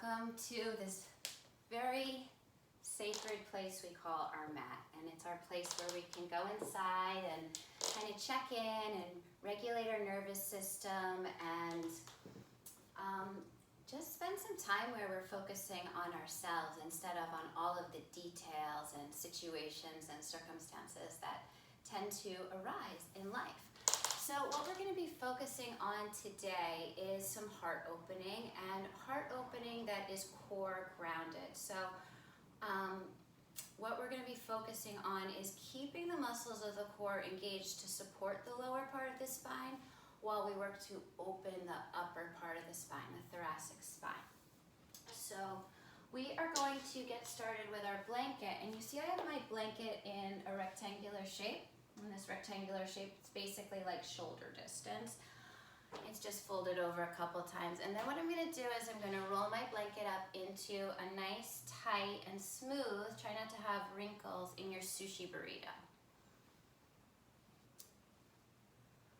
welcome to this very sacred place we call our mat. And it's our place where we can go inside and kind of check in and regulate our nervous system and just spend some time where we're focusing on ourselves instead of on all of the details and situations and circumstances that tend to arise in life. So what we're going to be focusing on today is some heart opening, and heart opening that is core grounded. So what we're going to be focusing on is keeping the muscles of the core engaged to support the lower part of the spine while we work to open the upper part of the spine, the thoracic spine. So we are going to get started with our blanket, and you see I have my blanket in a rectangular shape. And this rectangular shape is basically like shoulder distance. It's just folded over a couple times. And then what I'm going to do is I'm going to roll my blanket up into a nice, tight, and smooth, try not to have wrinkles in your sushi burrito.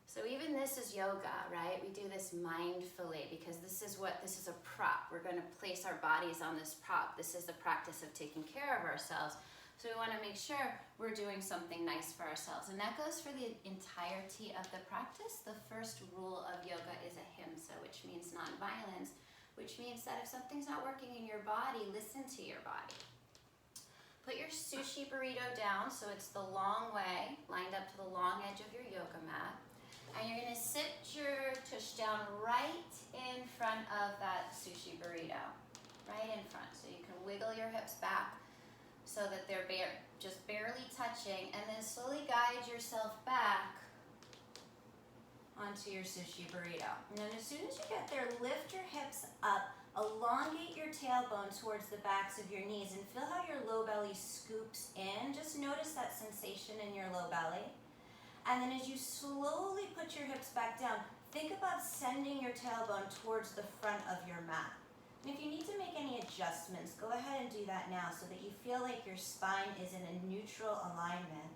So even this is yoga, right? We do this mindfully because this is a prop. We're going to place our bodies on this prop. This is the practice of taking care of ourselves. So we want to make sure we're doing something nice for ourselves. And that goes for the entirety of the practice. The first rule of yoga is Ahimsa, which means nonviolence, which means that if something's not working in your body, listen to your body. Put your sushi burrito down so it's the long way, lined up to the long edge of your yoga mat. And you're going to sit your tush down right in front of that sushi burrito, right in front. So you can wiggle your hips back so that they're just barely touching, and then slowly guide yourself back onto your sushi burrito. And then as soon as you get there, lift your hips up, elongate your tailbone towards the backs of your knees, and feel how your low belly scoops in. Just notice that sensation in your low belly. And then as you slowly put your hips back down, think about sending your tailbone towards the front of your mat. And if you need to make any adjustments, go ahead and do that now so that you feel like your spine is in a neutral alignment.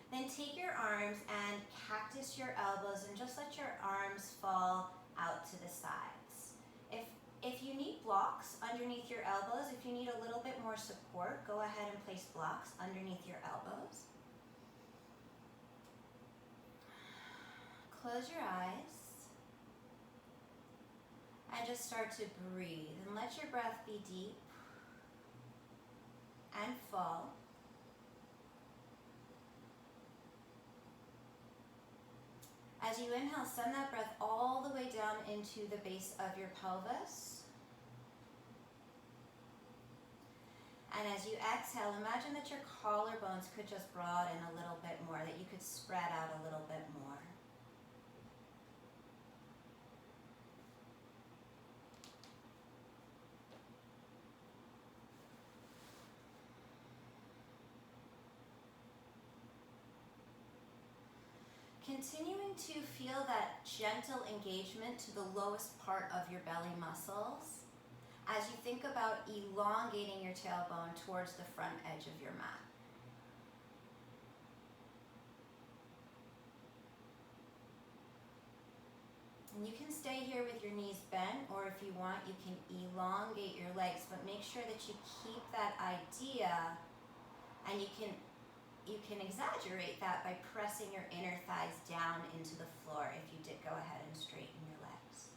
Then take your arms and cactus your elbows and just let your arms fall out to the sides. If you need blocks underneath your elbows, if you need a little bit more support, go ahead and place blocks underneath your elbows. Close your eyes. And just start to breathe and let your breath be deep and full. As you inhale, send that breath all the way down into the base of your pelvis. And as you exhale, imagine that your collarbones could just broaden a little bit more, that you could spread out a little bit more. Continuing to feel that gentle engagement to the lowest part of your belly muscles as you think about elongating your tailbone towards the front edge of your mat. And you can stay here with your knees bent, or if you want, you can elongate your legs, but make sure that you keep that idea, and you can exaggerate that by pressing your inner thighs down into the floor if you did go ahead and straighten your legs.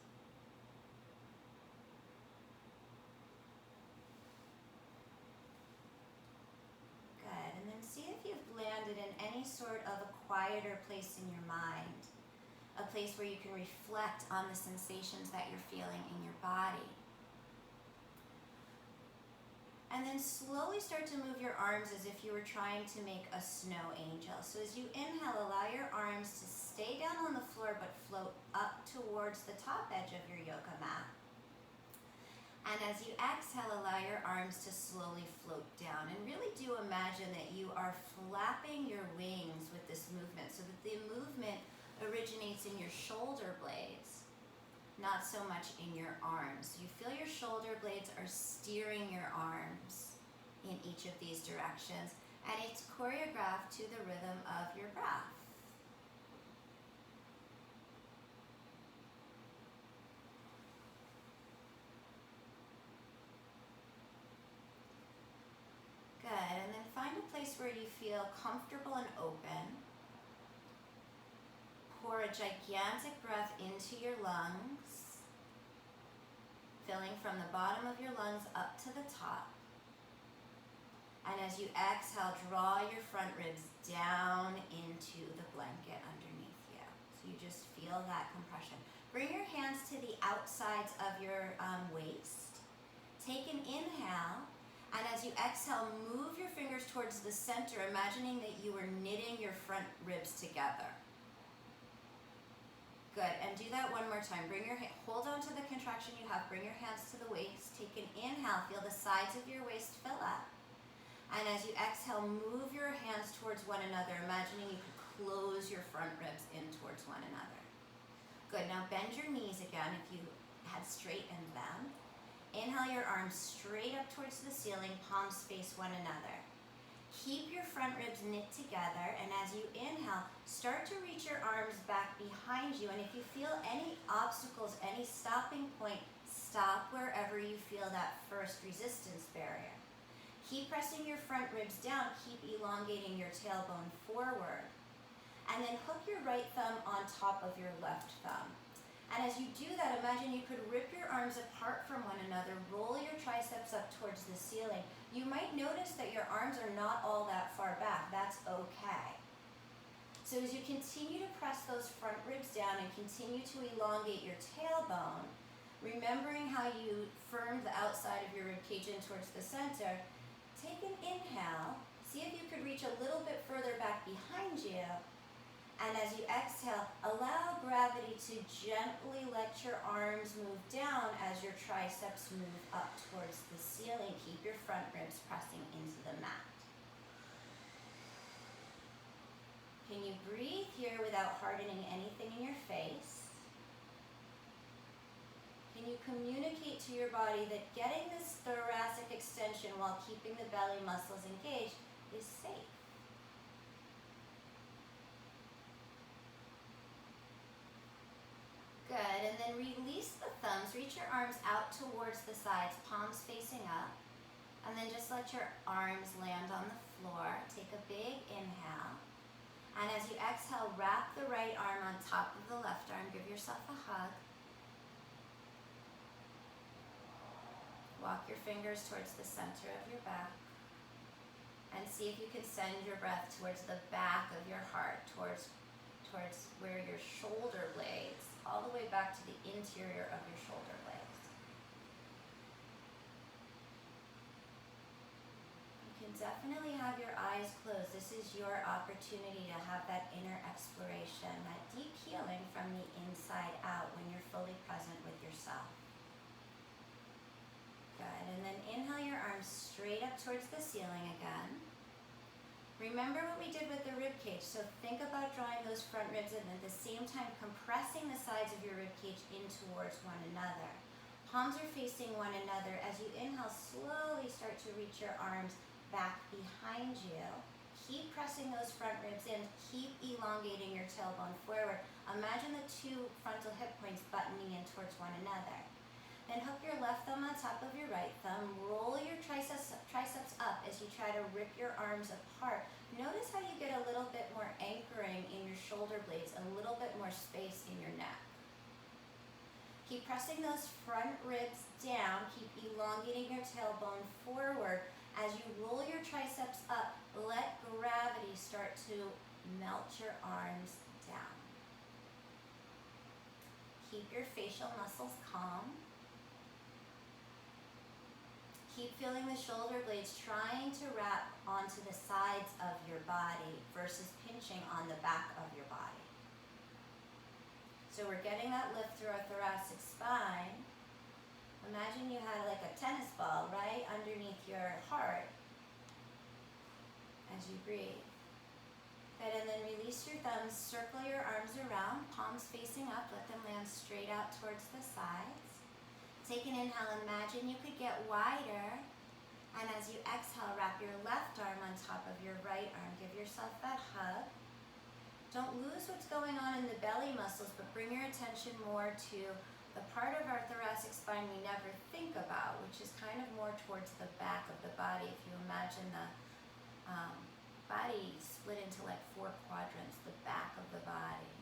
Good, and then see if you've landed in any sort of a quieter place in your mind, a place where you can reflect on the sensations that you're feeling in your body. And then slowly start to move your arms as if you were trying to make a snow angel. So as you inhale, allow your arms to stay down on the floor but float up towards the top edge of your yoga mat. And as you exhale, allow your arms to slowly float down. And really do imagine that you are flapping your wings with this movement so that the movement originates in your shoulder blades, not so much in your arms. You feel your shoulder blades are steering your arms in each of these directions, and it's choreographed to the rhythm of your breath. feel comfortable and open. Pour a gigantic breath into your lungs, filling from the bottom of your lungs up to the top. And as you exhale, draw your front ribs down into the blanket underneath you. So you just feel that compression. Bring your hands to the outsides of your waist. Take an inhale, and as you exhale, move your fingers towards the center, imagining that you are knitting your front ribs together. Good, and do that one more time. Hold on to the contraction you have. Bring your hands to the waist. Take an inhale, feel the sides of your waist fill up. And as you exhale, move your hands towards one another, imagining you could close your front ribs in towards one another. Good, now bend your knees again if you had straightened them. Inhale your arms straight up towards the ceiling, palms face one another. Keep your front ribs knit together, and as you inhale, start to reach your arms back behind you. And if you feel any obstacles, any stopping point, stop wherever you feel that first resistance barrier. Keep pressing your front ribs down, keep elongating your tailbone forward. And then hook your right thumb on top of your left thumb. And as you do that, imagine you could rip your arms apart from one another, roll your triceps up towards the ceiling. You might notice that your arms are not all that far back. That's okay. So as you continue to press those front ribs down and continue to elongate your tailbone, remembering how you firmed the outside of your ribcage in towards the center, take an inhale, see if you could reach a little bit further back behind you, and as you exhale, allow gravity to gently let your arms move down as your triceps move up towards the ceiling. Keep your front ribs pressing into the mat. Can you breathe here without hardening anything in your face? Can you communicate to your body that getting this thoracic extension while keeping the belly muscles engaged is safe? Good, and then release the thumbs, reach your arms out towards the sides, palms facing up, and then just let your arms land on the floor. Take a big inhale, and as you exhale, wrap the right arm on top of the left arm, give yourself a hug. Walk your fingers towards the center of your back, and see if you can send your breath towards the back of your heart, towards where your shoulder blades, all the way back to the interior of your shoulder blades. You can definitely have your eyes closed. This is your opportunity to have that inner exploration, that deep healing from the inside out when you're fully present with yourself. Good, and then inhale your arms straight up towards the ceiling again. Remember what we did with the rib cage, so think about drawing those front ribs in and at the same time compressing the sides of your rib cage in towards one another. Palms are facing one another. As you inhale, slowly start to reach your arms back behind you. Keep pressing those front ribs in. Keep elongating your tailbone forward. Imagine the two frontal hip points buttoning in towards one another. Then hook your left thumb on top of your right thumb. Roll your triceps up as you try to rip your arms apart. Notice how you get a little bit more anchoring in your shoulder blades, a little bit more space in your neck. Keep pressing those front ribs down. Keep elongating your tailbone forward. As you roll your triceps up, let gravity start to melt your arms down. Keep your facial muscles calm. Keep feeling the shoulder blades trying to wrap onto the sides of your body versus pinching on the back of your body. So we're getting that lift through our thoracic spine. Imagine you had like a tennis ball right underneath your heart as you breathe. Good, and then release your thumbs, circle your arms around, palms facing up, let them land straight out towards the sides. Take an inhale, imagine you could get wider, and as you exhale, wrap your left arm on top of your right arm. Give yourself that hug. Don't lose what's going on in the belly muscles, but bring your attention more to the part of our thoracic spine we never think about, which is kind of more towards the back of the body. If you imagine body split into like 4 quadrants, the back of the body.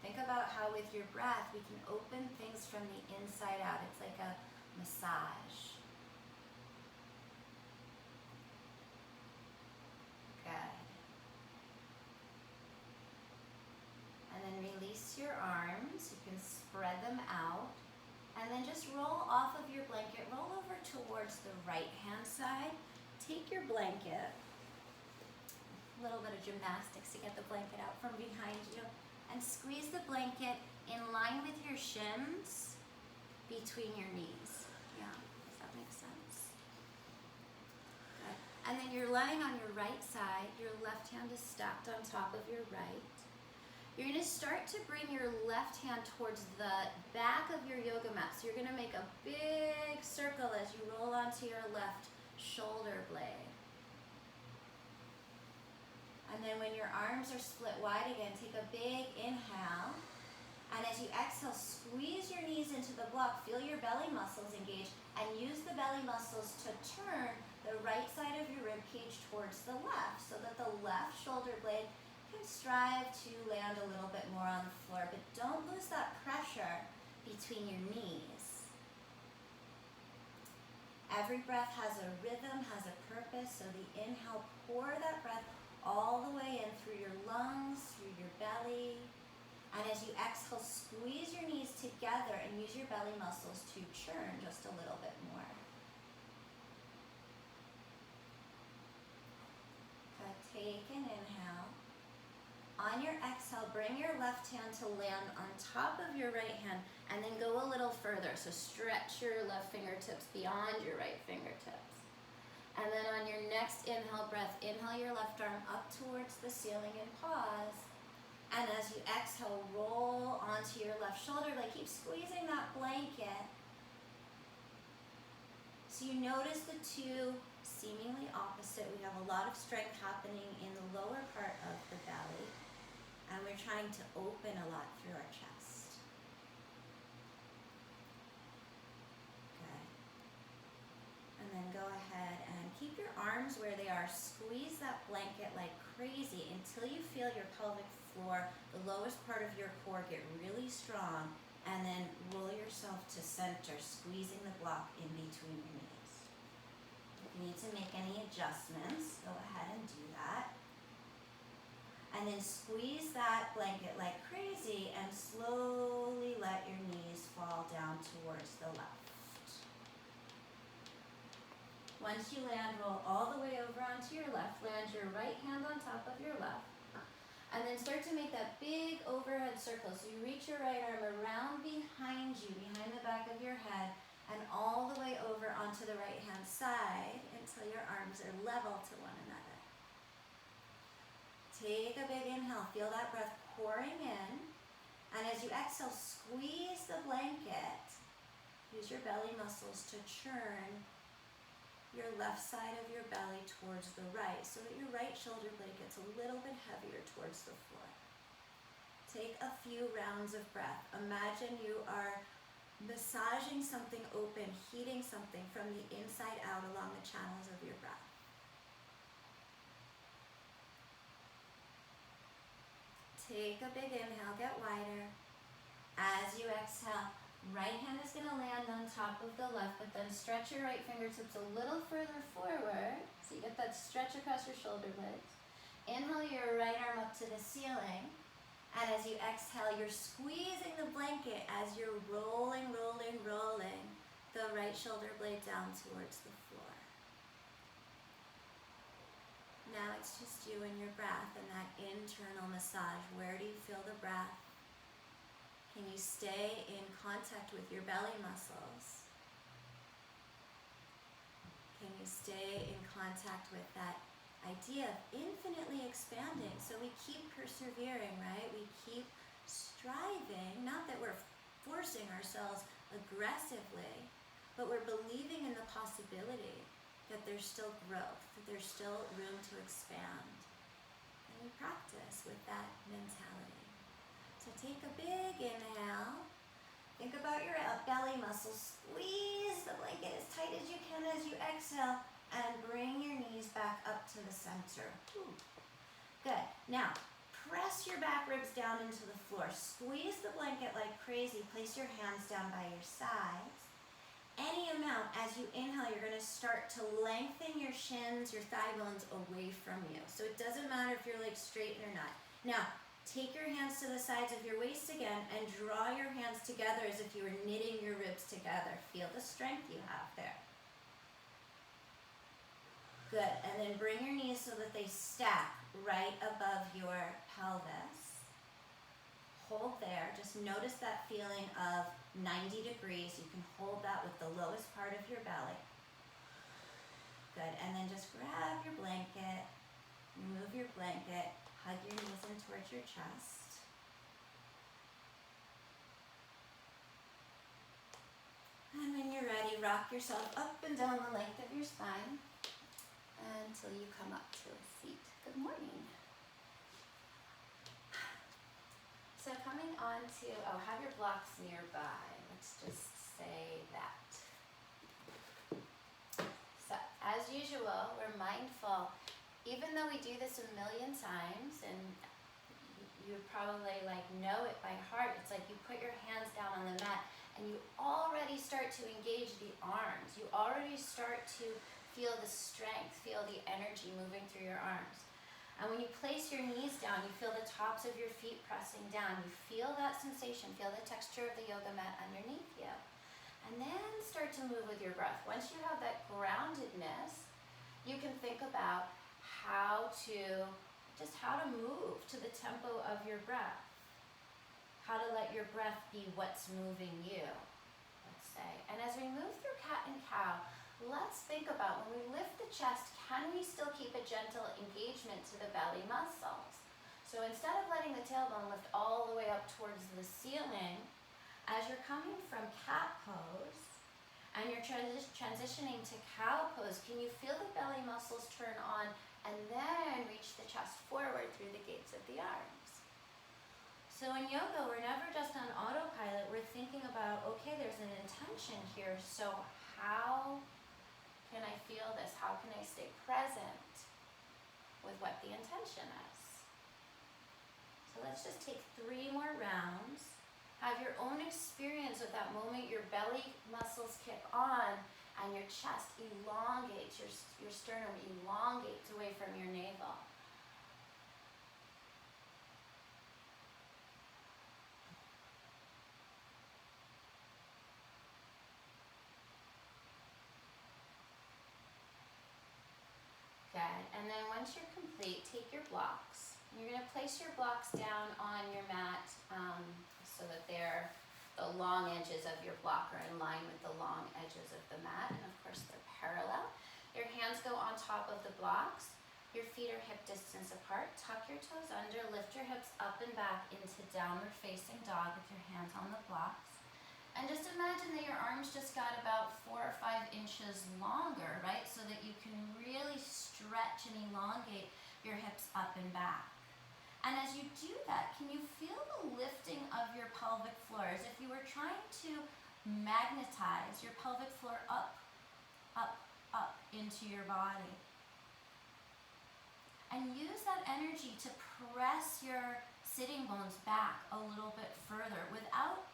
Think about how with your breath we can open things from the inside out. It's like a massage. Good. And then release your arms. You can spread them out. And then just roll off of your blanket. Roll over towards the right hand side. Take your blanket. A little bit of gymnastics to get the blanket out from behind you. And squeeze the blanket in line with your shins between your knees. Yeah, does that make sense? Good. And then you're lying on your right side. Your left hand is stacked on top of your right. You're going to start to bring your left hand towards the back of your yoga mat. So you're going to make a big circle as you roll onto your left shoulder blade. And then when your arms are split wide again, take a big inhale. And as you exhale, squeeze your knees into the block. Feel your belly muscles engage. And use the belly muscles to turn the right side of your rib cage towards the left, so that the left shoulder blade can strive to land a little bit more on the floor. But don't lose that pressure between your knees. Every breath has a rhythm, has a purpose. So the inhale, pour that breath all the way in through your lungs, through your belly. And as you exhale, squeeze your knees together and use your belly muscles to churn just a little bit more. Good. Take an inhale. On your exhale, bring your left hand to land on top of your right hand and then go a little further. So stretch your left fingertips beyond your right fingertips. And then on your next inhale breath, inhale your left arm up towards the ceiling and pause. And as you exhale, roll onto your left shoulder. Like keep squeezing that blanket. So you notice the two seemingly opposite. We have a lot of strength happening in the lower part of the belly. And we're trying to open a lot through our chest. Good. And then go ahead and keep your arms where they are. Squeeze that blanket like crazy until you feel your pelvic floor, the lowest part of your core, get really strong. And then roll yourself to center, squeezing the block in between your knees. If you need to make any adjustments, go ahead and do that. And then squeeze that blanket like crazy and slowly let your knees fall down towards the left. Once you land, roll all the way over onto your left. Land your right hand on top of your left. And then start to make that big overhead circle. So you reach your right arm around behind you, behind the back of your head, and all the way over onto the right hand side until your arms are level to one another. Take a big inhale, feel that breath pouring in. And as you exhale, squeeze the blanket. Use your belly muscles to churn your left side of your belly towards the right so that your right shoulder blade gets a little bit heavier towards the floor. Take a few rounds of breath. Imagine you are massaging something open, heating something from the inside out along the channels of your breath. Take a big inhale, get wider. As you exhale, right hand is going to land on top of the left, but then stretch your right fingertips a little further forward. So you get that stretch across your shoulder blades. Inhale your right arm up to the ceiling. And as you exhale, you're squeezing the blanket as you're rolling, rolling, rolling the right shoulder blade down towards the floor. Now it's just you and your breath and that internal massage. Where do you feel the breath? Can you stay in contact with your belly muscles? Can you stay in contact with that idea of infinitely expanding? So we keep persevering, right? We keep striving, not that we're forcing ourselves aggressively, but we're believing in the possibility that there's still growth, that there's still room to expand. And we practice with that mentality. So take a big inhale. Think about your belly muscles. Squeeze the blanket as tight as you can as you exhale. and bring your knees back up to the center. Good. Now, press your back ribs down into the floor. Squeeze the blanket like crazy. Place your hands down by your sides. Any amount. As you inhale, you're going to start to lengthen your shins, your thigh bones away from you. So it doesn't matter if your legs straighten or not. Now, take your hands to the sides of your waist again and draw your hands together as if you were knitting your ribs together. Feel the strength you have there. Good. And then bring your knees so that they stack right above your pelvis. Hold there. Just notice that feeling of 90 degrees. You can hold that with the lowest part of your belly. Good. And then just grab your blanket, move your blanket, hug your knees in towards your chest. And when you're ready, rock yourself up and down the length of your spine until you come up to a seat. Good morning. So coming on to, have your blocks nearby. Let's just say that. So as usual, we're mindful, even though we do this a million times and you probably know it by heart, it's like you put your hands down on the mat and you already start to engage the arms. You already start to feel the strength, feel the energy moving through your arms. And when you place your knees down, you feel the tops of your feet pressing down. You feel that sensation, feel the texture of the yoga mat underneath you. And then start to move with your breath. Once you have that groundedness, you can think about how to move to the tempo of your breath. How to let your breath be what's moving you, let's say. And as we move through cat and cow, let's think about when we lift the chest, can we still keep a gentle engagement to the belly muscles? So instead of letting the tailbone lift all the way up towards the ceiling, as you're coming from cat pose and you're transitioning to cow pose, can you feel the belly muscles turn on and then reach the chest forward through the gates of the arms? So in yoga, we're never just on autopilot. We're thinking about, okay, there's an intention here, so how can I feel this? How can I stay present with what the intention is? So let's just take 3 more rounds. Have your own experience of that moment your belly muscles kick on and your chest elongates, your sternum elongates away from your navel. Good. And then once you're complete, take your blocks. You're going to place your blocks down on your mat so that the long edges of your block are in line with the long edges of the mat. And of course, they're parallel. Your hands go on top of the blocks. Your feet are hip distance apart. Tuck your toes under. Lift your hips up and back into downward facing dog with your hands on the blocks. And just imagine that your arms just got about 4 or 5 inches longer, right? So that you can really stretch and elongate your hips up and back. And as you do that, can you feel the lifting of your pelvic floor as if you were trying to magnetize your pelvic floor up, up, up into your body? And use that energy to press your sitting bones back a little bit further without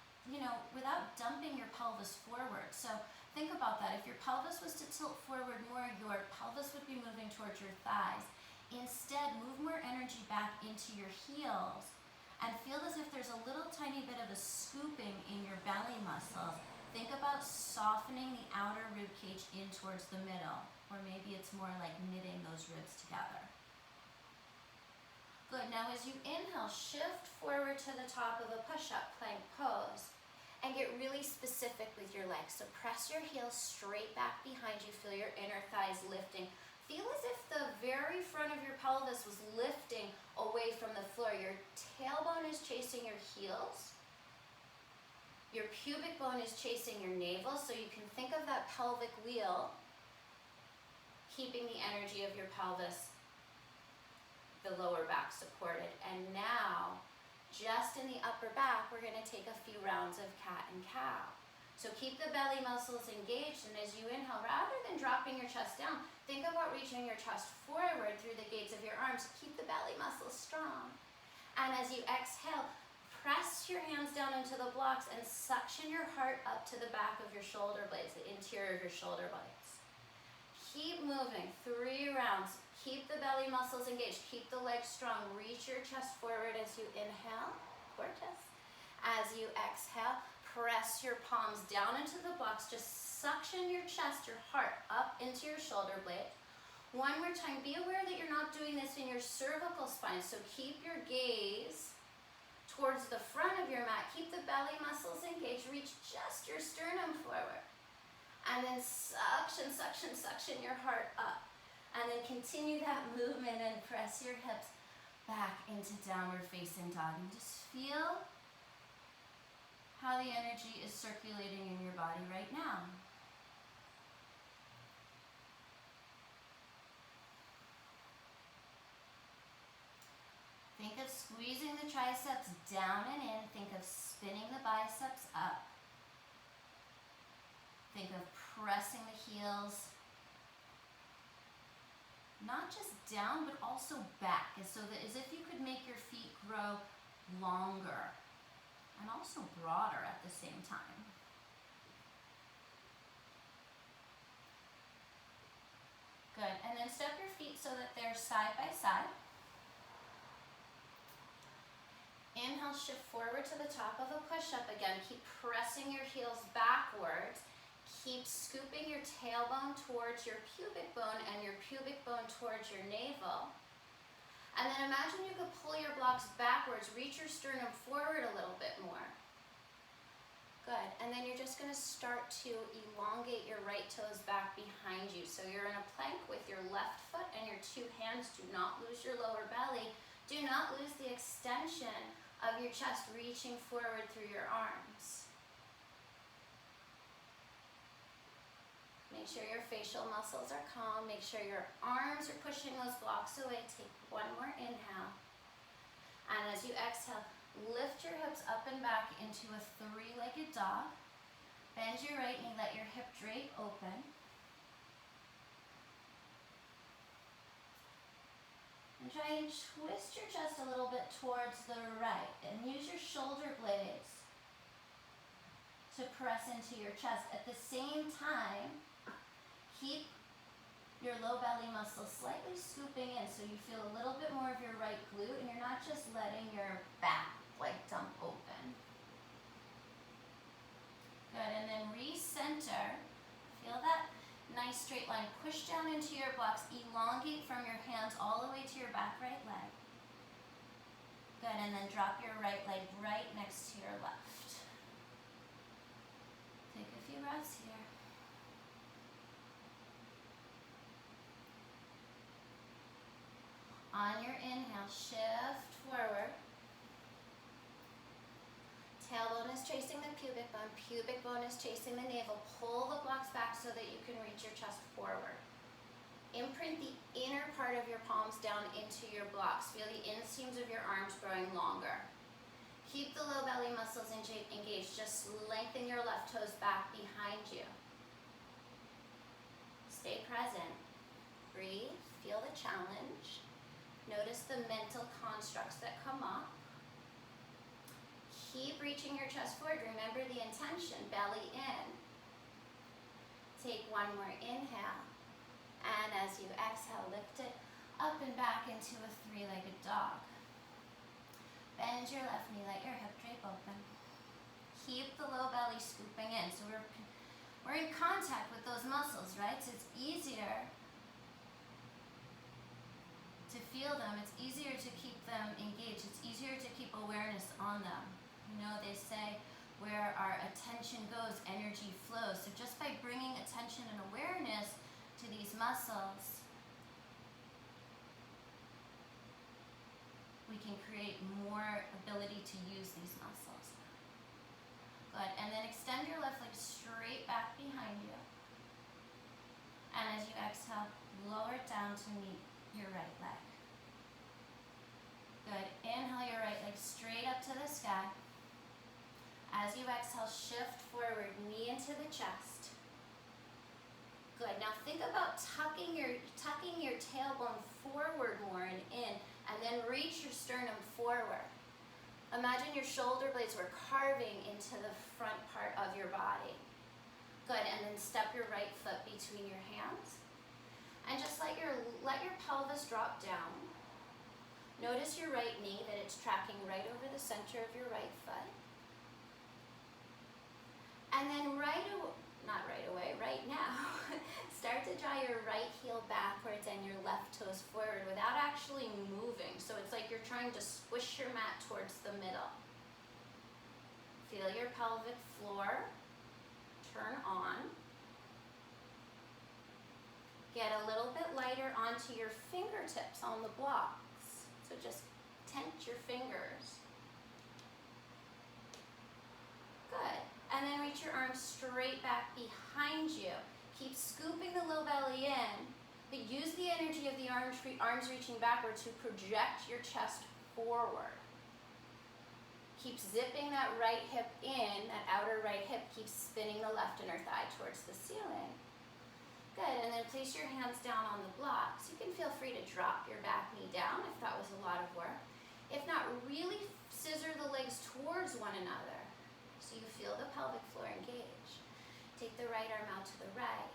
dumping your pelvis forward. So think about that. If your pelvis was to tilt forward more, your pelvis would be moving towards your thighs. Instead, move more energy back into your heels and feel as if there's a little tiny bit of a scooping in your belly muscles. Think about softening the outer rib cage in towards the middle, or maybe it's more like knitting those ribs together. Good. Now as you inhale, shift forward to the top of a push-up plank pose and get really specific with your legs. So press your heels straight back behind you. Feel your inner thighs lifting. Feel as if the very front of your pelvis was lifting away from the floor. Your tailbone is chasing your heels. Your pubic bone is chasing your navel, so you can think of that pelvic wheel keeping the energy of your pelvis, the lower back supported. And now, just in the upper back, we're going to take a few rounds of cat and cow. So keep the belly muscles engaged, and as you inhale, rather than dropping your chest down, think about reaching your chest forward through the gates of your arms. Keep the belly muscles strong. And as you exhale, press your hands down into the blocks and suction your heart up to the back of your shoulder blades, the interior of your shoulder blades. Keep moving, 3 rounds. Keep the belly muscles engaged. Keep the legs strong. Reach your chest forward as you inhale, gorgeous. As you exhale, press your palms down into the blocks. Just suction your chest, your heart up into your shoulder blade. One more time, be aware that you're not doing this in your cervical spine, so keep your gaze towards the front of your mat. Keep the belly muscles engaged. Reach just your sternum forward. And then suction, suction, suction your heart up. And then continue that movement and press your hips back into downward facing dog. And just feel how the energy is circulating in your body right now. Think of squeezing the triceps down and in. Think of spinning the biceps up. Think of pressing the heels, not just down, but also back, so that as if you could make your feet grow longer and also broader at the same time. Good, and then step your feet so that they're side by side. Inhale, shift forward to the top of a push-up again. Keep pressing your heels backwards. Keep scooping your tailbone towards your pubic bone and your pubic bone towards your navel. And then imagine you could pull your blocks backwards, reach your sternum forward a little bit more. Good, and then you're just gonna start to elongate your right toes back behind you. So you're in a plank with your left foot and your 2 hands. Do not lose your lower belly. Do not lose the extension of your chest reaching forward through your arms. Make sure your facial muscles are calm. Make sure your arms are pushing those blocks away. Take one more inhale. And as you exhale, lift your hips up and back into a 3-legged dog. Bend your right knee, let your hip drape open. And try and twist your chest a little bit towards the right. And use your shoulder blades to press into your chest. At the same time, keep your low belly muscles slightly scooping in so you feel a little bit more of your right glute and you're not just letting your back like dump open. Good, and then recenter. Feel that nice straight line. Push down into your blocks. Elongate from your hands all the way to your back right leg. Good, and then drop your right leg right next to your left. Take a few breaths here. On your inhale, shift forward. Tailbone is chasing the pubic bone is chasing the navel. Pull the blocks back so that you can reach your chest forward. Imprint the inner part of your palms down into your blocks. Feel the inseams of your arms growing longer. Keep the low belly muscles engaged. Just lengthen your left toes back behind you. Stay present. Breathe. Feel the challenge. Notice the mental constructs that come up. Keep reaching your chest forward. Remember the intention, belly in. Take one more inhale. And as you exhale, lift it up and back into a 3-legged dog. Bend your left knee, let your hip drape open. Keep the low belly scooping in. So we're in contact with those muscles, right? So it's easier to feel them. It's easier to keep them engaged. It's easier to keep awareness on them. You know, they say where our attention goes, energy flows. So just by bringing attention and awareness to these muscles, we can create more ability to use these muscles. Good, and then extend your left leg straight back behind you. And as you exhale, lower it down to meet your right leg. Good, inhale your right leg straight up to the sky. As you you exhale, shift forward, knee into the chest. Good. Now think about tucking your tailbone forward more and in, and then reach your sternum forward. Imagine your shoulder blades were carving into the front part of your body. Good. And then step your right foot between your hands. And just let your pelvis drop down. Notice your right knee, that it's tracking right over the center of your right foot. And then right now, start to draw your right heel backwards and your left toes forward without actually moving. So it's like you're trying to squish your mat towards the middle. Feel your pelvic floor turn on. Get a little bit lighter onto your fingertips on the blocks. So just tent your fingers. Good. And then reach your arms straight back behind you. Keep scooping the low belly in, but use the energy of the arms reaching backward to project your chest forward. Keep zipping that right hip in, that outer right hip. Keep spinning the left inner thigh towards the ceiling. Good, and then place your hands down on the blocks. You can feel free to drop your back knee down if that was a lot of work. If not, really scissor the legs towards one another so you feel the pelvic floor engage. Take the right arm out to the right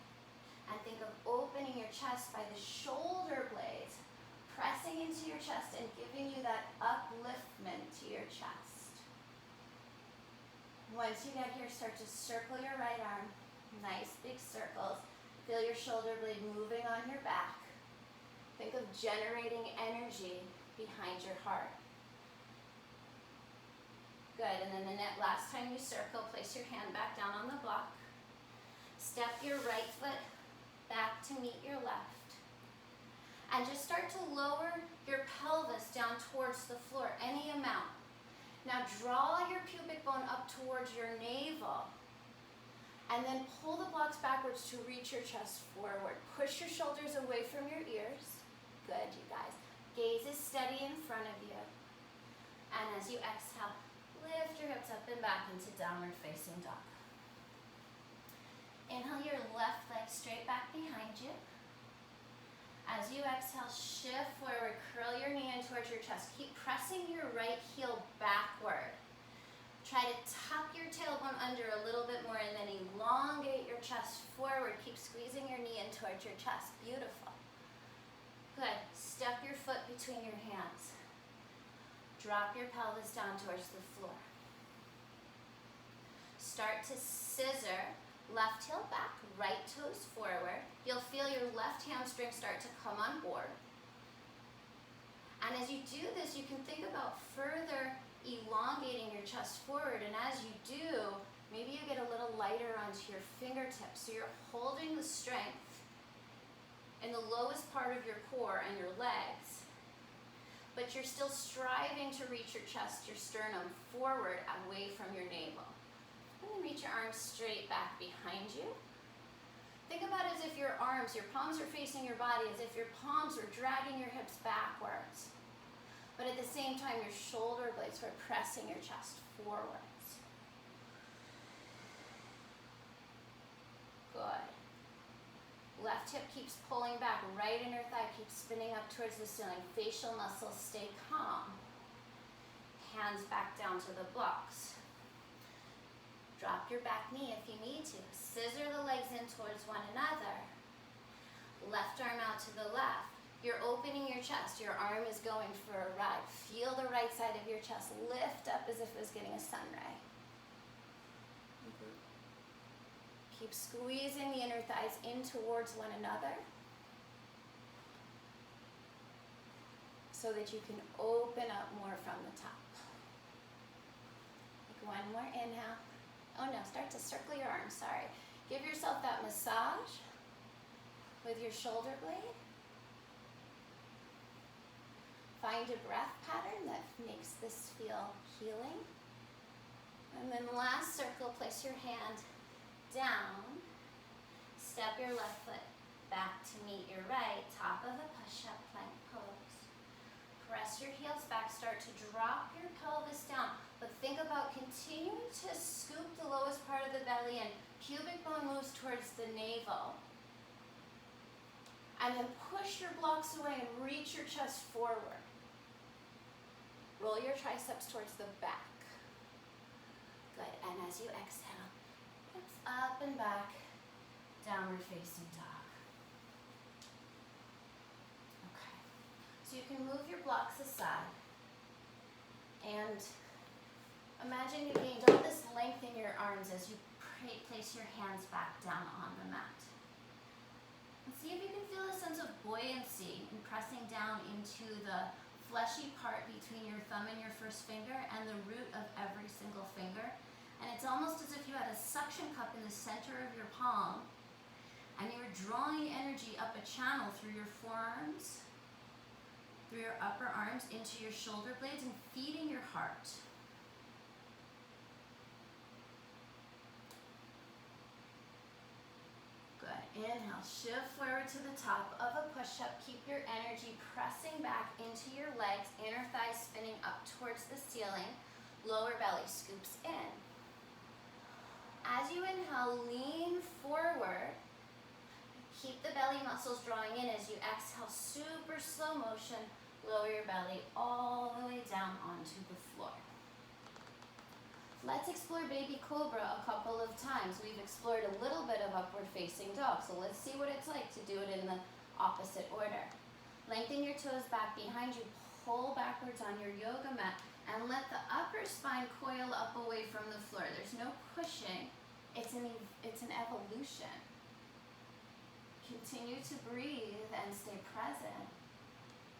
and think of opening your chest by the shoulder blades, pressing into your chest and giving you that upliftment to your chest. Once you get here, start to circle your right arm, nice big circles. Feel your shoulder blade moving on your back. Think of generating energy behind your heart. Good, and then the last time you circle, place your hand back down on the block. Step your right foot back to meet your left. And just start to lower your pelvis down towards the floor, any amount. Now draw your pubic bone up towards your navel. And then pull the blocks backwards to reach your chest forward. Push your shoulders away from your ears. Good, you guys. Gaze is steady in front of you. And as you exhale, lift your hips up and back into downward facing dog. Inhale your left leg straight back behind you. As you exhale, shift forward, curl your knee in towards your chest. Keep pressing your right heel backward. Try to tuck your tailbone under a little bit more and then elongate your chest forward. Keep squeezing your knee in towards your chest. Beautiful. Good. Step your foot between your hands. Drop your pelvis down towards the floor. Start to scissor. Left heel back, right toes forward. You'll feel your left hamstring start to come on board. And as you do this, you can think about further elongating your chest forward, and as you do, maybe you get a little lighter onto your fingertips, so you're holding the strength in the lowest part of your core and your legs, but you're still striving to reach your chest, your sternum forward, away from your navel. And then reach your arms straight back behind you. Think about it as if your palms are facing your body, as if your palms are dragging your hips backwards. But at the same time, your shoulder blades are pressing your chest forwards. Good. Left hip keeps pulling back, right inner thigh keeps spinning up towards the ceiling. Facial muscles stay calm. Hands back down to the blocks. Drop your back knee if you need to. Scissor the legs in towards one another. Left arm out to the left. You're opening your chest. Your arm is going for a ride. Feel the right side of your chest lift up as if it was getting a sun ray. Keep squeezing the inner thighs in towards one another so that you can open up more from the top. Take one more inhale. Oh no, start to circle your arms, sorry. Give yourself that massage with your shoulder blade. Find a breath pattern that makes this feel healing. And then last circle, place your hand down. Step your left foot back to meet your right, top of a push-up plank pose. Press your heels back, start to drop your pelvis down, but think about continuing to scoop the lowest part of the belly in. Pubic bone moves towards the navel. And then push your blocks away and reach your chest forward. Roll your triceps towards the back. Good, and as you exhale, hips up and back, downward facing dog. Okay, so you can move your blocks aside and imagine you gained all this length in your arms as you place your hands back down on the mat. And see if you can feel a sense of buoyancy in pressing down into the fleshy part between your thumb and your first finger and the root of every single finger. And it's almost as if you had a suction cup in the center of your palm and you were drawing energy up a channel through your forearms, through your upper arms, into your shoulder blades and feeding your heart. Inhale, shift forward to the top of a push-up. Keep your energy pressing back into your legs, inner thighs spinning up towards the ceiling, lower belly scoops in. As you inhale, lean forward. Keep the belly muscles drawing in. As you exhale, super slow motion, lower your belly all the way down onto the floor. Let's explore baby cobra a couple of times. We've explored a little bit of upward facing dog, so let's see what it's like to do it in the opposite order. Lengthen your toes back behind you, pull backwards on your yoga mat, and let the upper spine coil up away from the floor. There's no pushing, it's an evolution. Continue to breathe and stay present,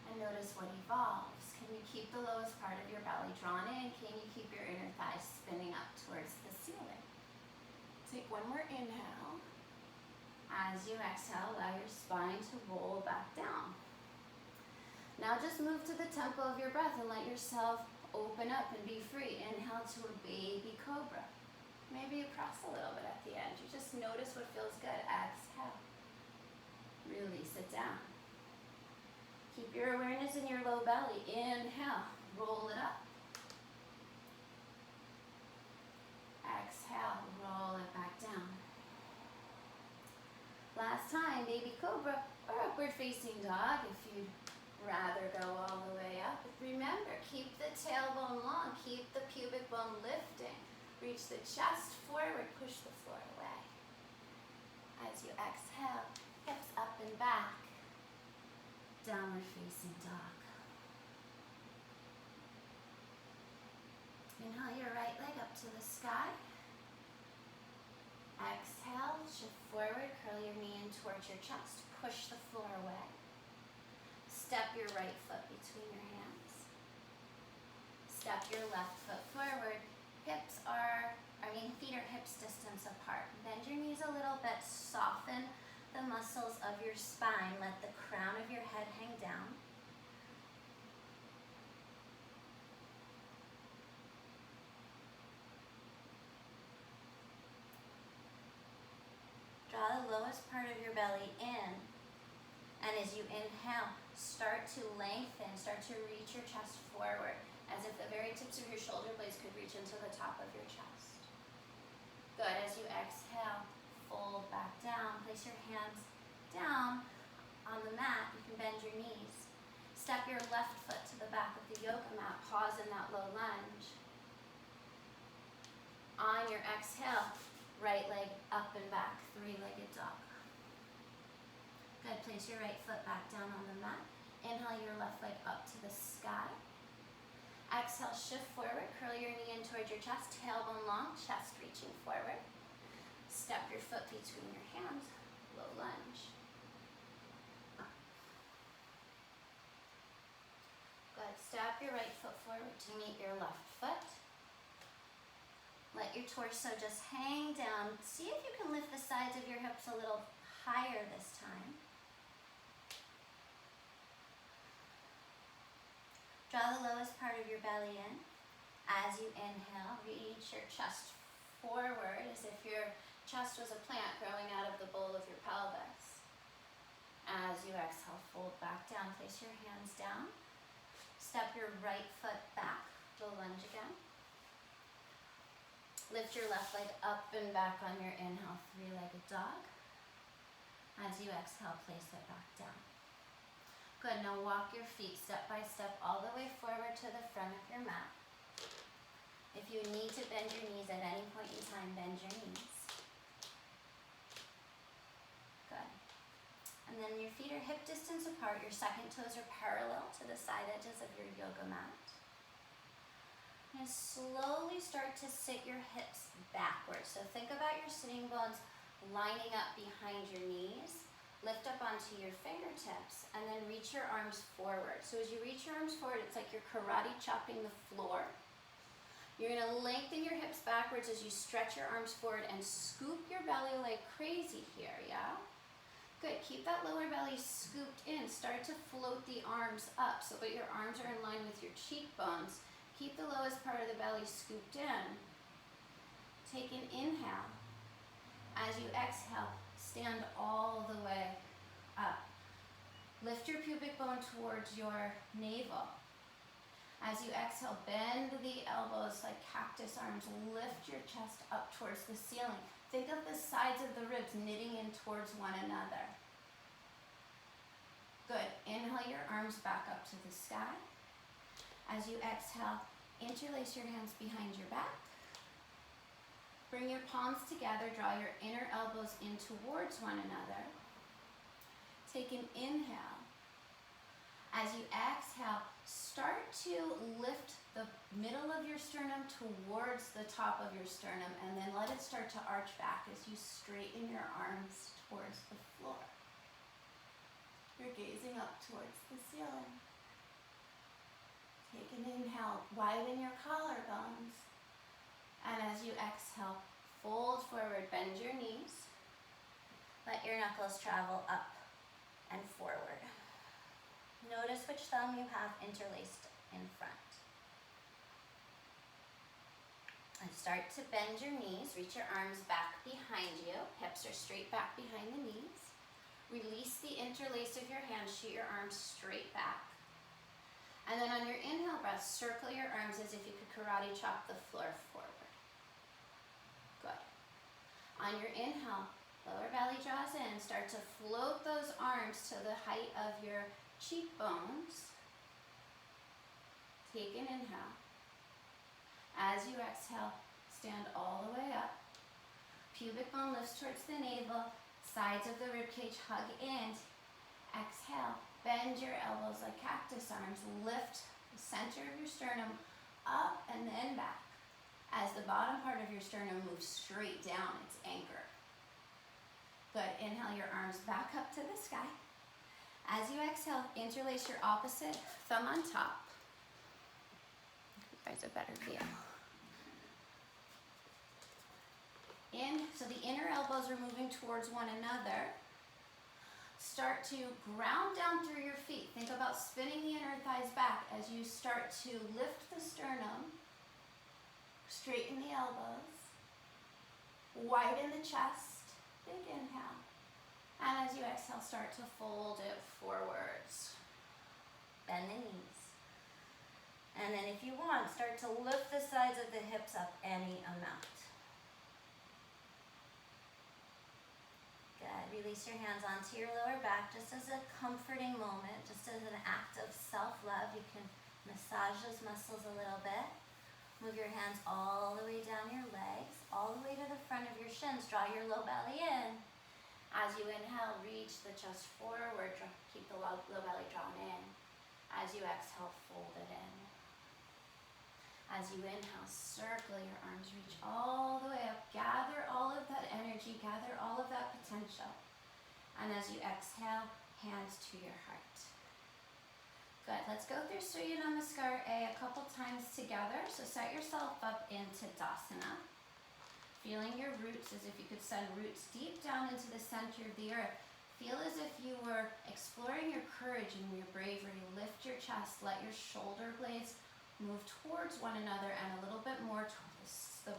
and notice what evolves. Can you keep the lowest part of your belly drawn in? Can you keep your inner thighs spinning up towards the ceiling? Take one more inhale. As you exhale, allow your spine to roll back down. Now just move to the tempo of your breath and let yourself open up and be free. Inhale to a baby cobra. Maybe you press a little bit at the end. You just notice what feels good. Exhale. Release it down. Keep your awareness in your low belly. Inhale, roll it up. Exhale, roll it back down. Last time, baby cobra or upward facing dog if you'd rather go all the way up. But remember, keep the tailbone long, keep the pubic bone lifting. Reach the chest forward, push the floor away. As you exhale, hips up and back. Downward facing dog. Inhale your right leg up to the sky. Exhale, shift forward, curl your knee in towards your chest, push the floor away. Step your right foot between your hands. Step your left foot forward. Feet are hips distance apart. Bend your knees a little bit, soften the muscles of your spine. Let the crown of your head hang down. Draw the lowest part of your belly in. And as you inhale, start to lengthen, start to reach your chest forward, as if the very tips of your shoulder blades could reach into the top of your chest. Good. As you exhale, fold back down. Place your hands down on the mat. You can bend your knees. Step your left foot to the back of the yoga mat. Pause in that low lunge. On your exhale, right leg up and back, three-legged dog. Good. Place your right foot back down on the mat. Inhale your left leg up to the sky. Exhale, shift forward, curl your knee in towards your chest, tailbone long, chest reaching forward. Step your foot between your hands, low lunge. Good, step your right foot forward to meet your left foot. Let your torso just hang down. See if you can lift the sides of your hips a little higher this time. Draw the lowest part of your belly in. As you inhale, reach your chest forward as if your chest was a plant growing out of the bowl of your pelvis. As you exhale, fold back down. Place your hands down. Step your right foot back. Low lunge again. Lift your left leg up and back on your inhale, three-legged dog. As you exhale, place it back down. Good, now walk your feet step by step all the way forward to the front of your mat. If you need to bend your knees at any point in time, bend your knees. Good. And then your feet are hip distance apart. Your second toes are parallel to the side edges of your yoga mat. And slowly start to sit your hips backwards. So think about your sitting bones lining up behind your knees. Lift up onto your fingertips and then reach your arms forward. So as you reach your arms forward, it's like you're karate chopping the floor. You're gonna lengthen your hips backwards as you stretch your arms forward and scoop your belly like crazy here, yeah? Good, keep that lower belly scooped in. Start to float the arms up so that your arms are in line with your cheekbones. Keep the lowest part of the belly scooped in. Take an inhale. As you exhale, stand all the way up. Lift your pubic bone towards your navel. As you exhale, bend the elbows like cactus arms. Lift your chest up towards the ceiling. Think of the sides of the ribs knitting in towards one another. Good. Inhale your arms back up to the sky. As you exhale, interlace your hands behind your back. Bring your palms together. Draw your inner elbows in towards one another. Take an inhale. As you exhale, start to lift the middle of your sternum towards the top of your sternum, and then let it start to arch back as you straighten your arms towards the floor. You're gazing up towards the ceiling. Take an inhale, widen your collarbones. And as you exhale, fold forward, bend your knees. Let your knuckles travel up and forward. Notice which thumb you have interlaced in front. And start to bend your knees. Reach your arms back behind you. Hips are straight back behind the knees. Release the interlace of your hands. Shoot your arms straight back. And then on your inhale breath, circle your arms as if you could karate chop the floor forward. Good. On your inhale, lower belly draws in. Start to float those arms to the height of your cheekbones. Take an inhale. As you exhale, stand all the way up. Pubic bone lifts towards the navel. Sides of the ribcage hug in. Exhale. Bend your elbows like cactus arms. Lift the center of your sternum up and then back. As the bottom part of your sternum moves straight down, it's anchor. Good. Inhale your arms back up to the sky. As you exhale, interlace your opposite thumb on top. There's a better view. So the inner elbows are moving towards one another. Start to ground down through your feet. Think about spinning the inner thighs back as you start to lift the sternum, straighten the elbows, widen the chest, big inhale. And as you exhale, start to fold it forwards. Bend the knees. And then if you want, start to lift the sides of the hips up any amount. Good. Release your hands onto your lower back just as a comforting moment, just as an act of self-love. You can massage those muscles a little bit. Move your hands all the way down your legs, all the way to the front of your shins. Draw your low belly in. As you inhale, reach the chest forward. Keep the low belly drawn in. As you exhale, fold it in. As you inhale, circle your arms, reach all the way up. Gather all of that energy, gather all of that potential. And as you exhale, hands to your heart. Good, let's go through Surya Namaskar A couple times together. So set yourself up in Tadasana. Feeling your roots as if you could send roots deep down into the center of the earth. Feel as if you were exploring your courage and your bravery. Lift your chest, let your shoulder blades move towards one another and a little bit more towards the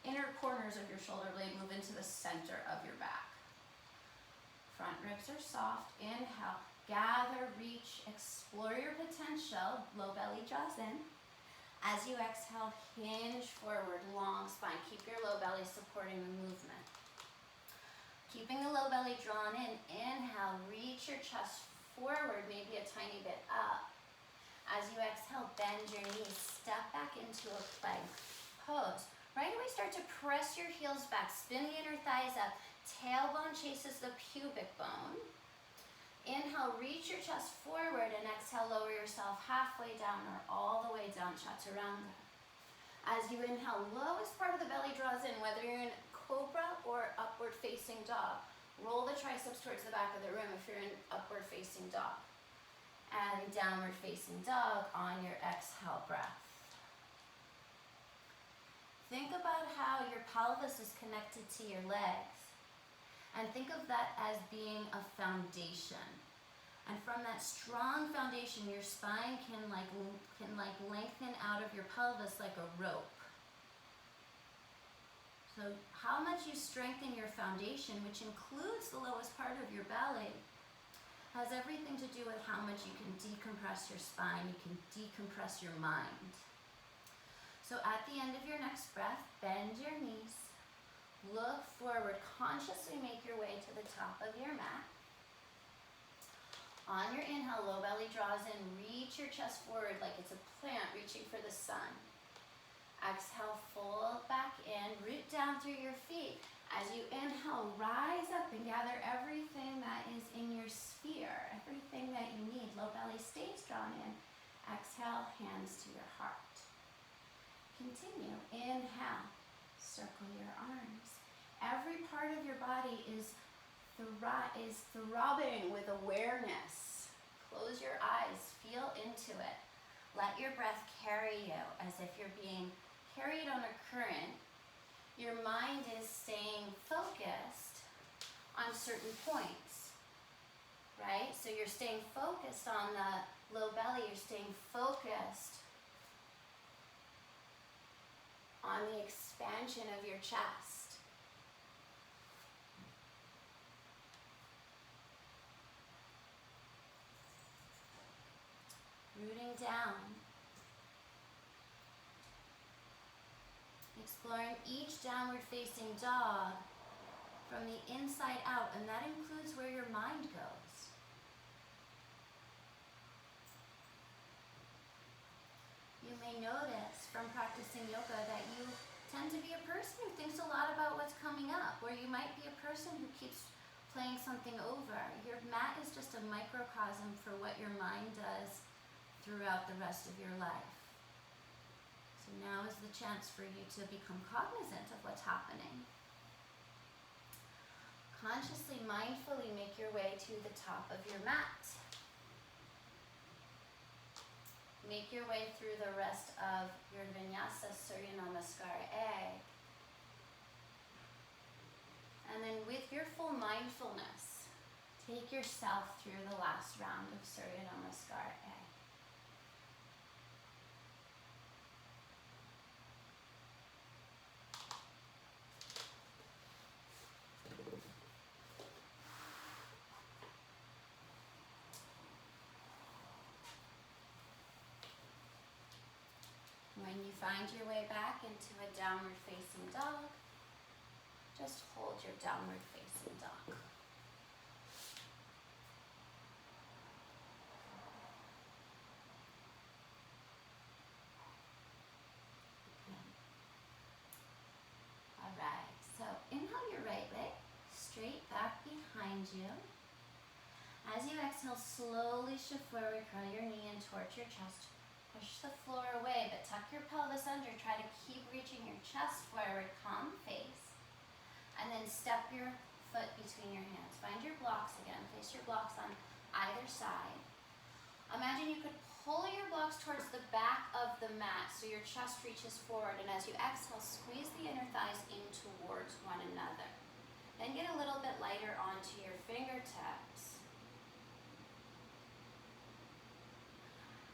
inner corners of your shoulder blade. Move into the center of your back. Front ribs are soft. Inhale, gather, reach, explore your potential. Low belly draws in. As you exhale, hinge forward, long spine. Keep your low belly supporting the movement. Keeping the low belly drawn in, inhale, reach your chest forward, maybe a tiny bit up. As you exhale, bend your knees, step back into a plank pose. Right away, start to press your heels back, spin the inner thighs up, tailbone chases the pubic bone. Inhale, reach your chest forward, and exhale, lower yourself halfway down or all the way down, chaturanga. As you inhale, lowest part of the belly draws in, whether you're in Cobra or upward facing dog. Roll the triceps towards the back of the room if you're in upward facing dog. And downward facing dog on your exhale breath. Think about how your pelvis is connected to your legs. And think of that as being a foundation. And from that strong foundation, your spine can lengthen out of your pelvis like a rope. So how much you strengthen your foundation, which includes the lowest part of your belly, has everything to do with how much you can decompress your spine, you can decompress your mind. So at the end of your next breath, bend your knees, look forward, consciously make your way to the top of your mat. On your inhale, low belly draws in, reach your chest forward like it's a plant reaching for the sun. Exhale, fold back in, root down through your feet. As you inhale, rise up and gather everything that is in your sphere, everything that you need. Low belly stays drawn in. Exhale, hands to your heart. Continue. Inhale, circle your arms. Every part of your body is throbbing with awareness. Close your eyes, feel into it. Let your breath carry you as if you're being carried on a current. Your mind is staying focused on certain points, right? So you're staying focused on the low belly, you're staying focused on the expansion of your chest. Rooting down. Exploring each downward facing dog from the inside out, and that includes where your mind goes. You may notice from practicing yoga that you tend to be a person who thinks a lot about what's coming up, or you might be a person who keeps playing something over. Your mat is just a microcosm for what your mind does throughout the rest of your life. So now is the chance for you to become cognizant of what's happening. Consciously, mindfully make your way to the top of your mat. Make your way through the rest of your vinyasa, Surya Namaskar A. And then with your full mindfulness, take yourself through the last round of Surya Namaskar A. When you find your way back into a downward facing dog, just hold your downward facing dog. Alright, so inhale your right leg straight back behind you. As you exhale, slowly shift forward, curl your knee in towards your chest. Push the floor away, but tuck your pelvis under. Try to keep reaching your chest forward, calm face. And then step your foot between your hands. Find your blocks again. Place your blocks on either side. Imagine you could pull your blocks towards the back of the mat so your chest reaches forward. And as you exhale, squeeze the inner thighs in towards one another. Then get a little bit lighter onto your fingertips.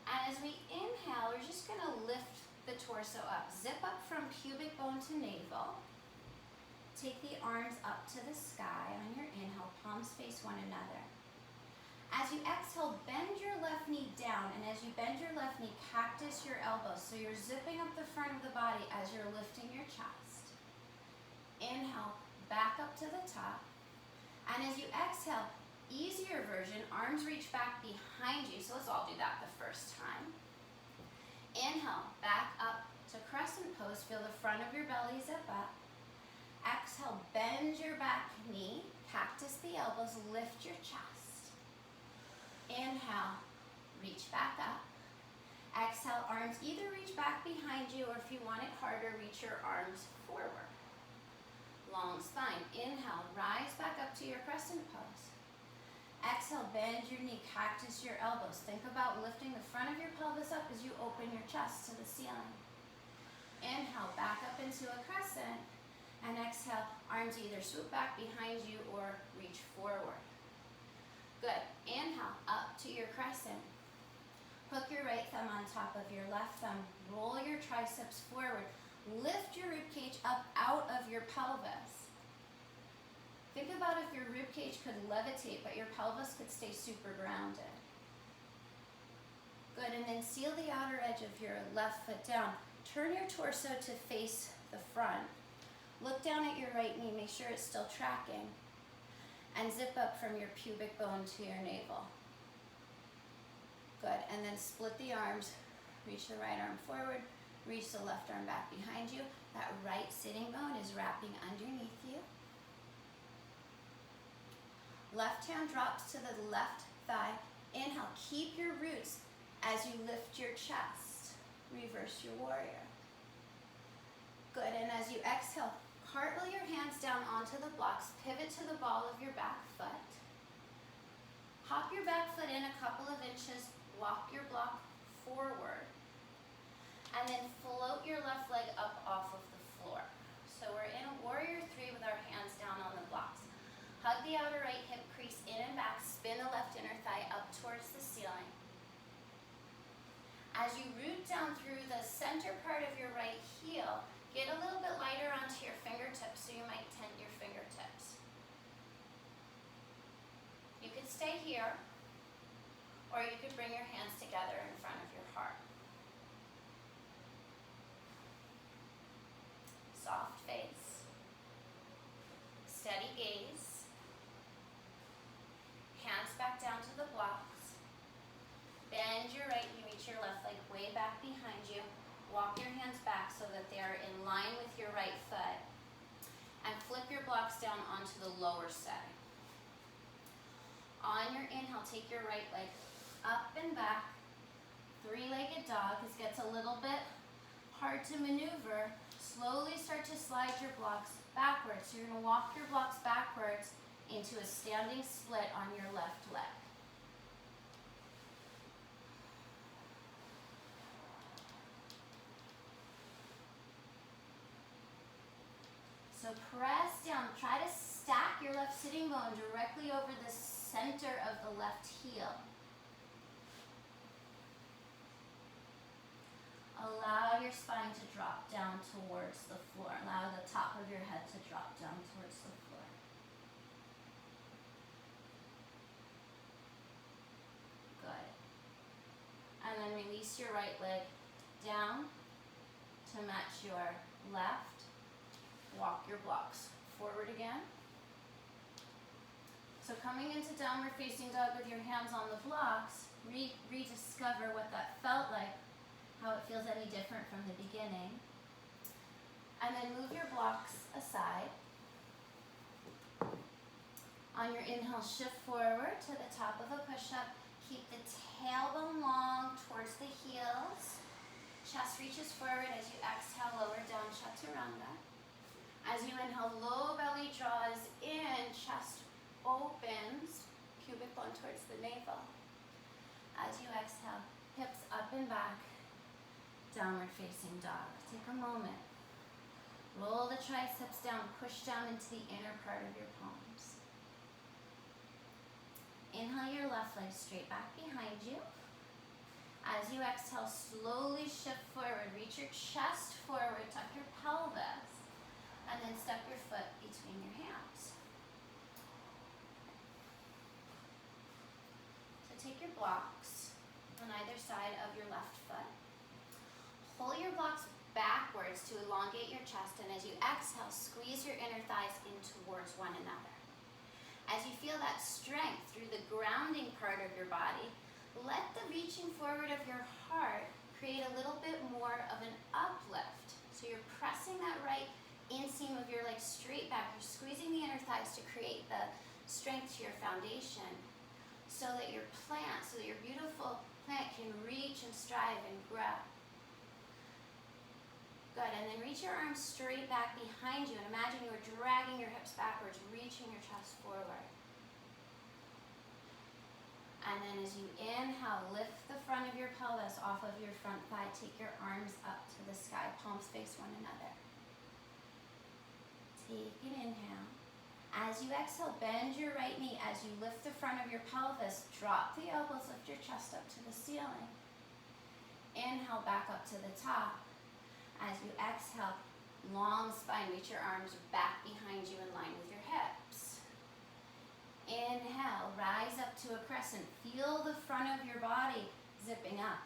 And as we inhale, we're just going to lift the torso up. Zip up from pubic bone to navel. Take the arms up to the sky on your inhale, palms face one another. As you exhale, bend your left knee down, and as you bend your left knee, cactus your elbows. So you're zipping up the front of the body as you're lifting your chest. Inhale, back up to the top. And as you exhale, easier version, arms reach back behind you. So let's all do that the first time. Inhale, back up to crescent pose. Feel the front of your belly zip up. Exhale, bend your back knee, cactus the elbows, lift your chest. Inhale, reach back up. Exhale, arms either reach back behind you, or if you want it harder, reach your arms forward. Long spine. Inhale, rise back up to your crescent pose. Exhale, bend your knee, cactus your elbows. Think about lifting the front of your pelvis up as you open your chest to the ceiling. Inhale, back up into a crescent. And exhale, arms either swoop back behind you or reach forward. Good. Inhale, up to your crescent. Hook your right thumb on top of your left thumb. Roll your triceps forward. Lift your ribcage up out of your pelvis. Think about if your ribcage could levitate, but your pelvis could stay super grounded. Good, and then seal the outer edge of your left foot down. Turn your torso to face the front. Look down at your right knee, make sure it's still tracking. And zip up from your pubic bone to your navel. Good, and then split the arms. Reach the right arm forward, reach the left arm back behind you. That right sitting bone is wrapping underneath you. Left hand drops to the left thigh. Inhale, keep your roots as you lift your chest. Reverse your warrior. Good, and as you exhale, cartwheel your hands down onto the blocks, pivot to the ball of your back foot. Hop your back foot in a couple of inches, walk your block forward. And then float your left leg up off of the floor. So we're in a warrior three with our hands down on the blocks. Hug the outer right hip crease in and back, spin the left inner thigh up towards the ceiling. As you root down through the center part of your right heel, get a little bit lighter onto your fingertips, so you might tent your fingertips. You could stay here, or you could bring your hands together in front of your heart. Soft face. Steady gaze. Hands back down to the blocks. Bend your right knee, reach your left leg way back behind you. Walk your hands back so that they are in line with your right foot. And flip your blocks down onto the lower setting. On your inhale, take your right leg up and back. Three-legged dog. This gets a little bit hard to maneuver. Slowly start to slide your blocks backwards. So you're going to walk your blocks backwards into a standing split on your left leg. So press down, try to stack your left sitting bone directly over the center of the left heel. Allow your spine to drop down towards the floor. Allow the top of your head to drop down towards the floor. Good. And then release your right leg down to match your left. Walk your blocks forward again. So coming into downward facing dog with your hands on the blocks, rediscover what that felt like, how it feels any different from the beginning. And then move your blocks aside. On your inhale, shift forward to the top of a push-up. Keep the tailbone long towards the heels. Chest reaches forward as you exhale, lower down, chaturanga. As you inhale, low belly draws in, chest opens, pubic bone towards the navel. As you exhale, hips up and back, downward facing dog. Take a moment. Roll the triceps down, push down into the inner part of your palms. Inhale your left leg straight back behind you. As you exhale, slowly shift forward. Reach your chest forward, tuck your pelvis. And then step your foot between your hands. take your blocks on either side of your left foot. Pull your blocks backwards to elongate your chest, and as you exhale, squeeze your inner thighs in towards one another. As you feel that strength through the grounding part of your body, let the reaching forward of your heart create a little bit more of an uplift. So you're pressing that right inseam of your leg straight back. You're squeezing the inner thighs to create the strength to your foundation so that your plant, so that your beautiful plant can reach and strive and grow. Good, and then reach your arms straight back behind you and imagine you are dragging your hips backwards, reaching your chest forward. And then as you inhale, lift the front of your pelvis off of your front thigh. Take your arms up to the sky, palms face one another. Take an inhale. As you exhale, bend your right knee. As you lift the front of your pelvis, drop the elbows, lift your chest up to the ceiling. Inhale, back up to the top. As you exhale, long spine, reach your arms back behind you in line with your hips. Inhale, rise up to a crescent. Feel the front of your body zipping up.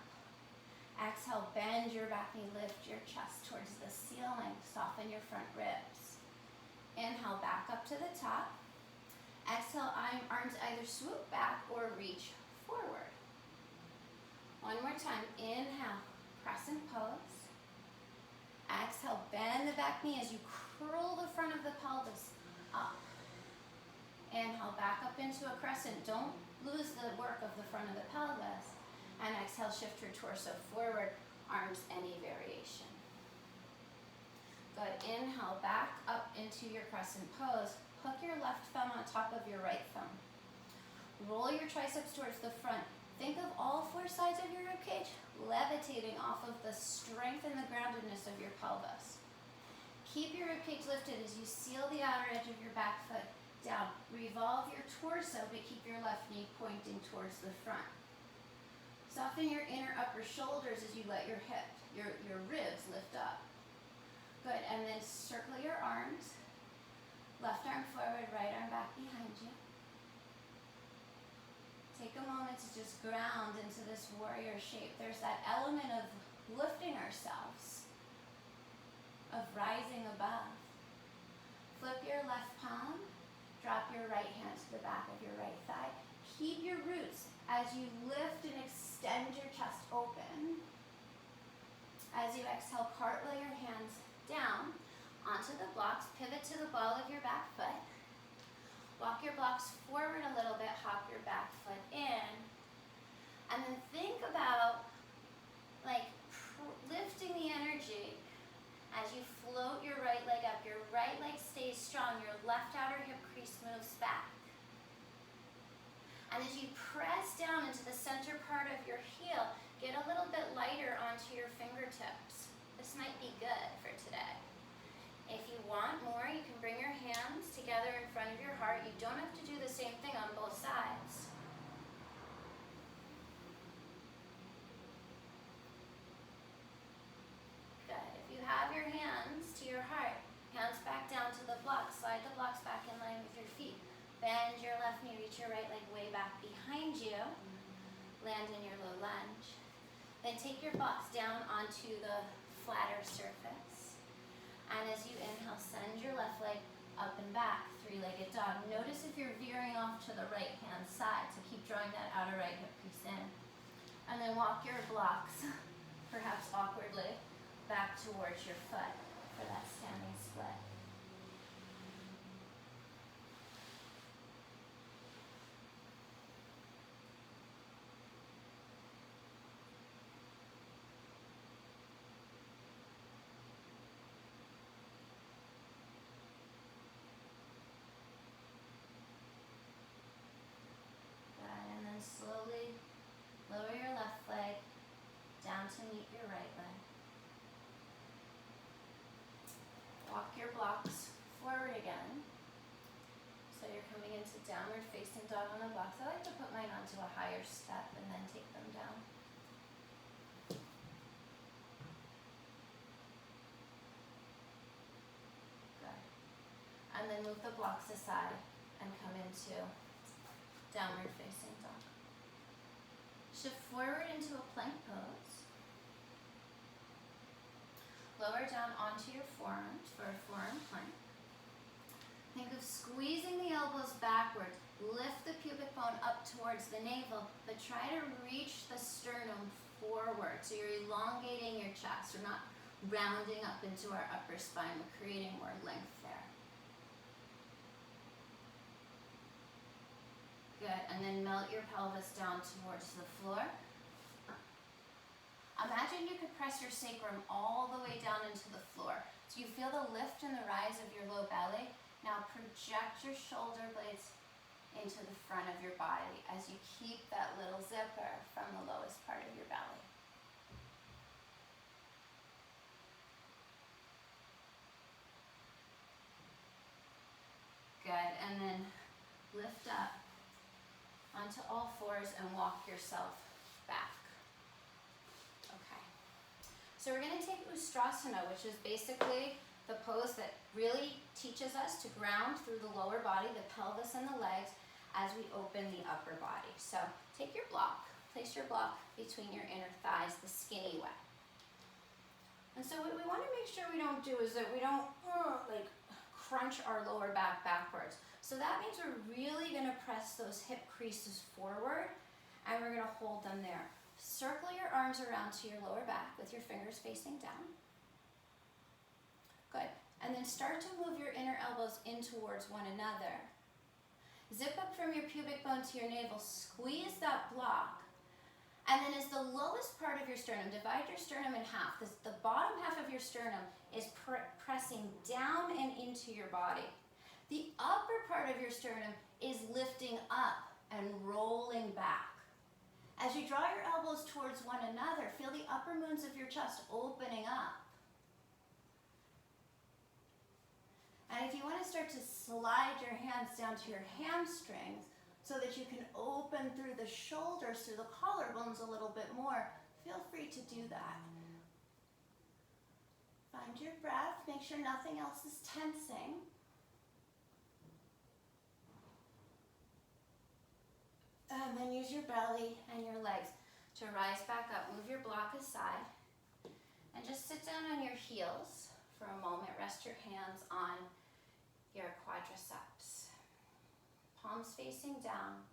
Exhale, bend your back knee, lift your chest towards the ceiling. Soften your front ribs. Inhale, back up to the top. Exhale, arms either swoop back or reach forward. One more time. Inhale, crescent pose. Exhale, bend the back knee as you curl the front of the pelvis up. Inhale, back up into a crescent. Don't lose the work of the front of the pelvis. And exhale, shift your torso forward, arms any variation. Good. Inhale, back up into your crescent pose. Hook your left thumb on top of your right thumb. Roll your triceps towards the front. Think of all four sides of your ribcage levitating off of the strength and the groundedness of your pelvis. Keep your ribcage lifted as you seal the outer edge of your back foot down. Revolve your torso, but keep your left knee pointing towards the front. Soften your inner upper shoulders as you let your ribs lift up. Good, and then circle your arms. Left arm forward, right arm back behind you. Take a moment to just ground into this warrior shape. There's that element of lifting ourselves, of rising above. Flip your left palm, drop your right hand to the back of your right thigh. Keep your roots as you lift and extend your chest open. As you exhale, cartwheel your hands down onto the blocks, pivot to the ball of your back foot. Walk your blocks forward a little bit, hop your back foot in, and then think about lifting the energy as you float your right leg up. Your right leg stays strong, your left outer hip crease moves back. And as you press down into the center part of your heel, get a little bit lighter onto your fingertips. This might be good for today. If you want more, you can bring your hands together in front of your heart. You don't have to do the same thing on both sides. Good. If you have your hands to your heart, hands back down to the blocks, slide the blocks back in line with your feet. Bend your left knee, reach your right leg way back behind you. Land in your low lunge. Then take your blocks down onto the flatter surface. And as you inhale, send your left leg up and back, three-legged dog. Notice if you're veering off to the right-hand side, so keep drawing that outer right hip crease in. And then walk your blocks, perhaps awkwardly, back towards your foot for that standing split. Slowly lower your left leg down to meet your right leg. Walk your blocks forward again. So you're coming into downward facing dog on the blocks. I like to put mine onto a higher step and then take them down. Good. And then move the blocks aside and come into downward facing dog. Shift forward into a plank pose. Lower down onto your forearms for a forearm plank. Think of squeezing the elbows backwards. Lift the pubic bone up towards the navel, but try to reach the sternum forward. So you're elongating your chest. We're not rounding up into our upper spine. We're creating more length there. Good, and then melt your pelvis down towards the floor. Imagine you could press your sacrum all the way down into the floor. So you feel the lift and the rise of your low belly. Now project your shoulder blades into the front of your body as you keep that little zipper from the lowest part of your belly. Good, and then lift up onto all fours and walk yourself back. Okay, so we're going to take Ustrasana, which is basically the pose that really teaches us to ground through the lower body, the pelvis and the legs, as we open the upper body. So take your block, place your block between your inner thighs, the skinny way. And so what we want to make sure we don't do is that we don't like crunch our lower back backwards. So that means we're really going to press those hip creases forward and we're going to hold them there. Circle your arms around to your lower back with your fingers facing down. Good. And then start to move your inner elbows in towards one another. Zip up from your pubic bone to your navel. Squeeze that block. And then as the lowest part of your sternum, divide your sternum in half. The bottom half of your sternum is pressing down and into your body. The upper part of your sternum is lifting up and rolling back. As you draw your elbows towards one another, feel the upper moons of your chest opening up. And if you want to start to slide your hands down to your hamstrings so that you can open through the shoulders, through the collarbones a little bit more, feel free to do that. Find your breath, make sure nothing else is tensing. And then use your belly and your legs to rise back up. Move your block aside and just sit down on your heels for a moment. Rest your hands on your quadriceps. Palms facing down.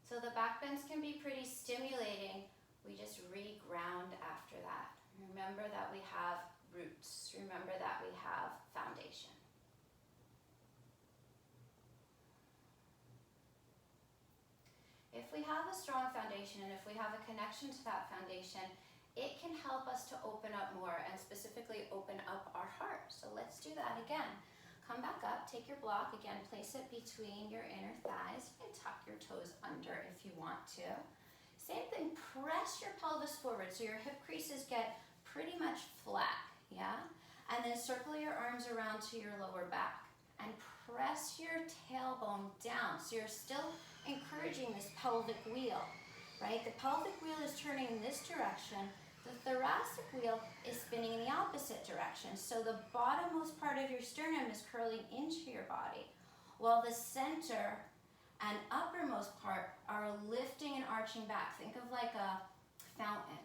So the back bends can be pretty stimulating. We just re-ground after that. Remember that we have roots. Remember that we have foundation. If we have a strong foundation and if we have a connection to that foundation, it can help us to open up more and specifically open up our heart. So let's do that again. Come back up, take your block, again, place it between your inner thighs. You can tuck your toes under if you want to. Same thing, press your pelvis forward so your hip creases get pretty much flat, yeah? And then circle your arms around to your lower back and press your tailbone down. So you're still encouraging this pelvic wheel, right? The pelvic wheel is turning in this direction. The thoracic wheel is spinning in the opposite direction. So the bottommost part of your sternum is curling into your body, while the center and uppermost part are lifting and arching back. Think of like a fountain.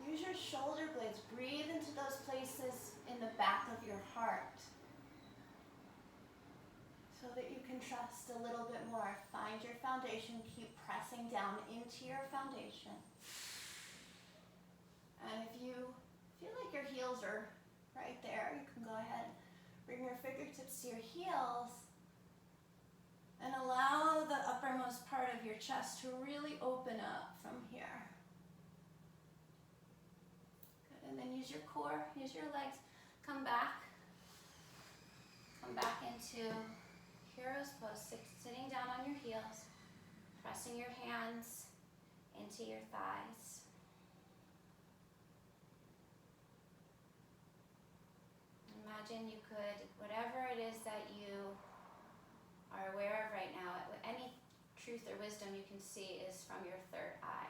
Use your shoulder blades. Breathe into those places in the back of your heart so that you can trust a little bit more. Find your foundation. Keep pressing down into your foundation. And if you feel like your heels are right there, you can go ahead and bring your fingertips to your heels and allow the uppermost part of your chest to really open up from here. Good, and then use your core, use your legs. Come back into Hero's pose, sitting down on your heels, pressing your hands into your thighs. Imagine you could, whatever it is that you are aware of right now, any truth or wisdom you can see is from your third eye.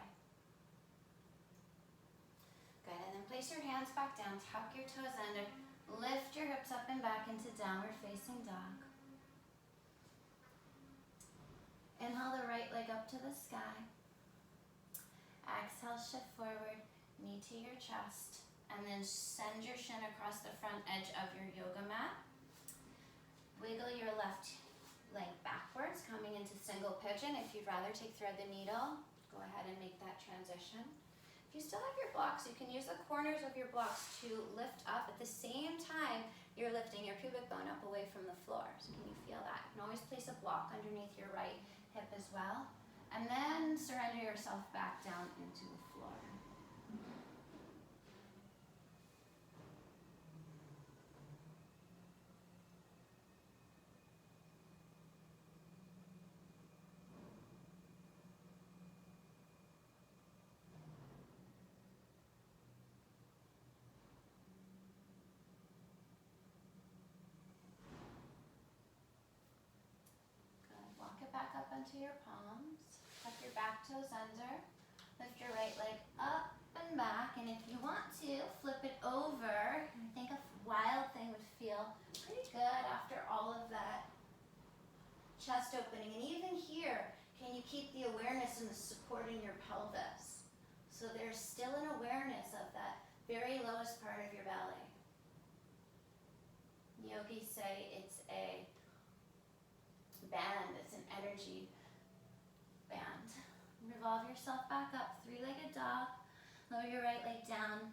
Good, and then place your hands back down, tuck your toes under, lift your hips up and back into downward facing dog. Inhale the right leg up to the sky. Exhale, shift forward, knee to your chest, and then send your shin across the front edge of your yoga mat. Wiggle your left leg backwards, coming into single pigeon. If you'd rather take thread the needle, go ahead and make that transition. If you still have your blocks, you can use the corners of your blocks to lift up. At the same time, you're lifting your pubic bone up away from the floor. So can you feel that? You can always place a block underneath your right hip as well. And then surrender yourself back down into the floor. Walk it back up onto your palms. Tuck your back toes under. Lift your right leg up and back. And if you want to, flip it over. I think a wild thing would feel pretty good after all of that chest opening. And even here, can you keep the awareness in the supporting your pelvis? So there's still an awareness of that very lowest part of your belly. Yogis say it's a band, it's an energy band. Revolve yourself back up, three-legged dog. Lower your right leg down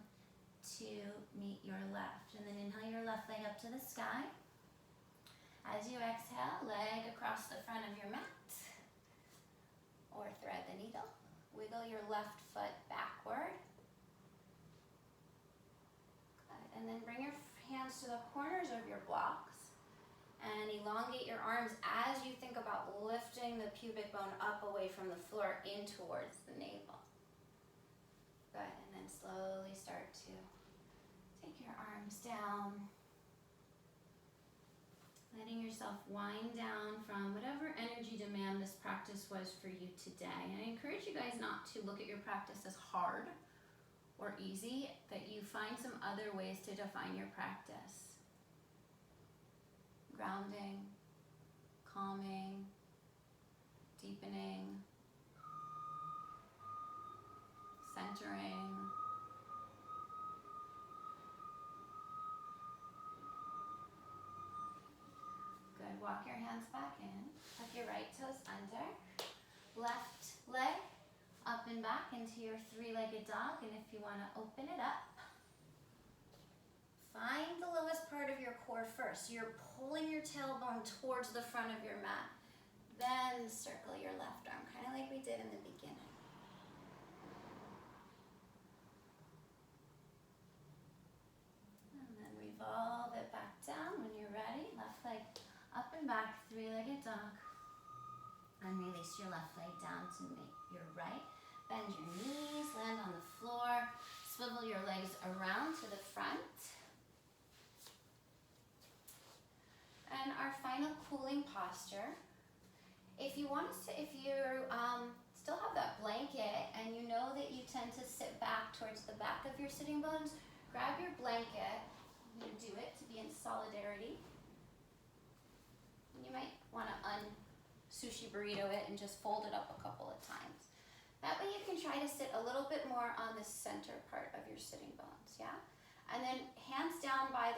to meet your left. And then inhale your left leg up to the sky. As you exhale, leg across the front of your mat. Or thread the needle. Wiggle your left foot backward. Good. And then bring your hands to the corners of your blocks. And elongate your arms as you think about lifting the pubic bone up away from the floor in towards the navel. Good, and then slowly start to take your arms down. Letting yourself wind down from whatever energy demand this practice was for you today. And I encourage you guys not to look at your practice as hard or easy, that you find some other ways to define your practice. Grounding, calming, deepening, centering. Good, walk your hands back in. Tuck your right toes under. Left leg up and back into your three-legged dog. And if you want to open it up, find the lowest part of your core first. So you're pulling your tailbone towards the front of your mat. Then circle your left arm, kind of like we did in the beginning. And then revolve it back down when you're ready. Left leg up and back, three-legged dog. And release your left leg down to meet your right. Bend your knees, land on the floor. Swivel your legs around to the front. And our final cooling posture. If you still have that blanket and you know that you tend to sit back towards the back of your sitting bones, grab your blanket. I'm going to do it to be in solidarity. And you might want to sushi burrito it and just fold it up a couple of times. That way you can try to sit a little bit more on the center part of your sitting bones, yeah? And then hands down by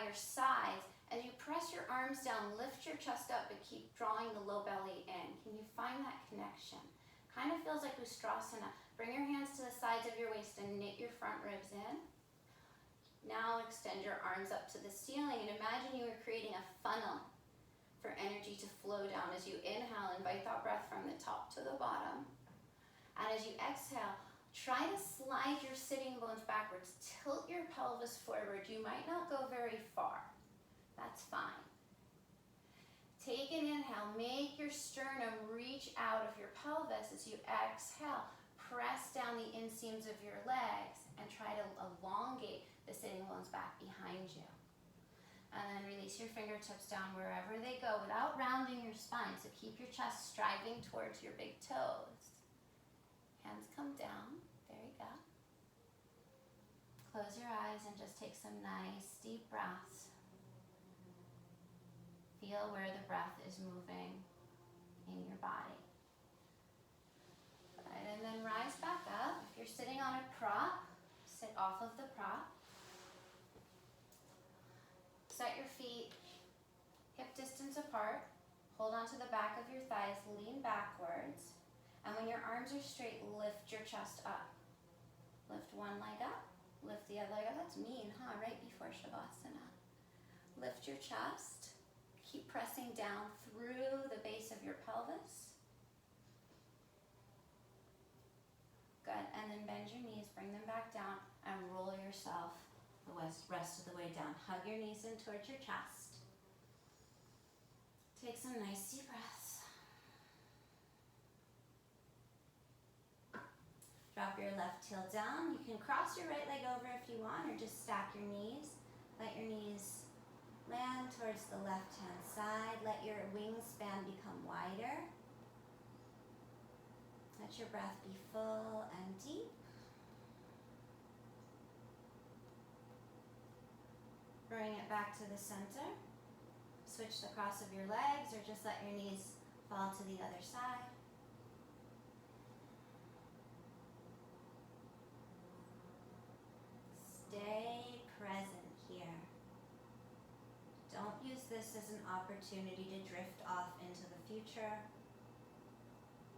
your sides. As you press your arms down, lift your chest up, but keep drawing the low belly in. Can you find that connection? Kind of feels like Ustrasana. Bring your hands to the sides of your waist and knit your front ribs in. Now extend your arms up to the ceiling and imagine you are creating a funnel for energy to flow down. As you inhale, invite that breath from the top to the bottom. And as you exhale, try to slide your sitting bones backwards. Tilt your pelvis forward. You might not go very far. That's fine. Take an inhale. Make your sternum reach out of your pelvis as you exhale. Press down the inseams of your legs and try to elongate the sitting bones back behind you. And then release your fingertips down wherever they go without rounding your spine. So keep your chest striving towards your big toes. Hands come down. There you go. Close your eyes and just take some nice deep breaths. Feel where the breath is moving in your body. and then rise back up. If you're sitting on a prop, sit off of the prop. Set your feet hip distance apart. Hold onto the back of your thighs, lean backwards. And when your arms are straight, lift your chest up. Lift one leg up, lift the other leg up. That's mean, huh? Right before Shavasana. Lift your chest. Keep pressing down through the base of your pelvis. Good, and then bend your knees, bring them back down, and roll yourself the rest of the way down. Hug your knees in towards your chest. Take some nice deep breaths. Drop your left heel down. You can cross your right leg over if you want, or just stack your knees. Let your knees land towards the left-hand side. Let your wingspan become wider. Let your breath be full and deep. Bring it back to the center. Switch the cross of your legs, or just let your knees fall to the other side. Stay present here. Don't use this as an opportunity to drift off into the future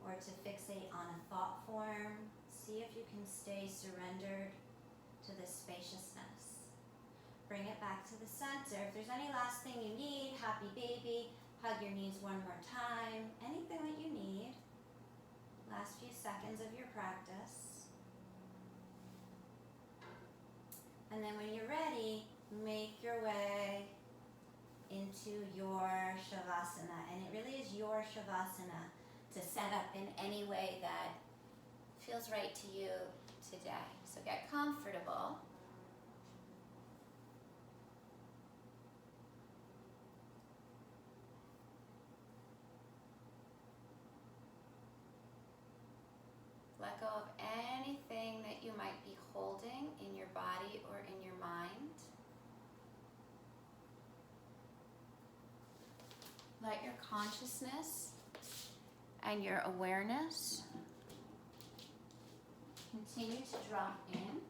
or to fixate on a thought form. See if you can stay surrendered to this spaciousness. Bring it back to the center. If there's any last thing you need, happy baby, hug your knees one more time. Anything that you need. Last few seconds of your practice. And then when you're ready, make your way into your Shavasana. And it really is your Shavasana to set up in any way that feels right to you today. So get comfortable. Let go of anything that you might be holding in your body or in your mind. Let your consciousness and your awareness continue to drop in.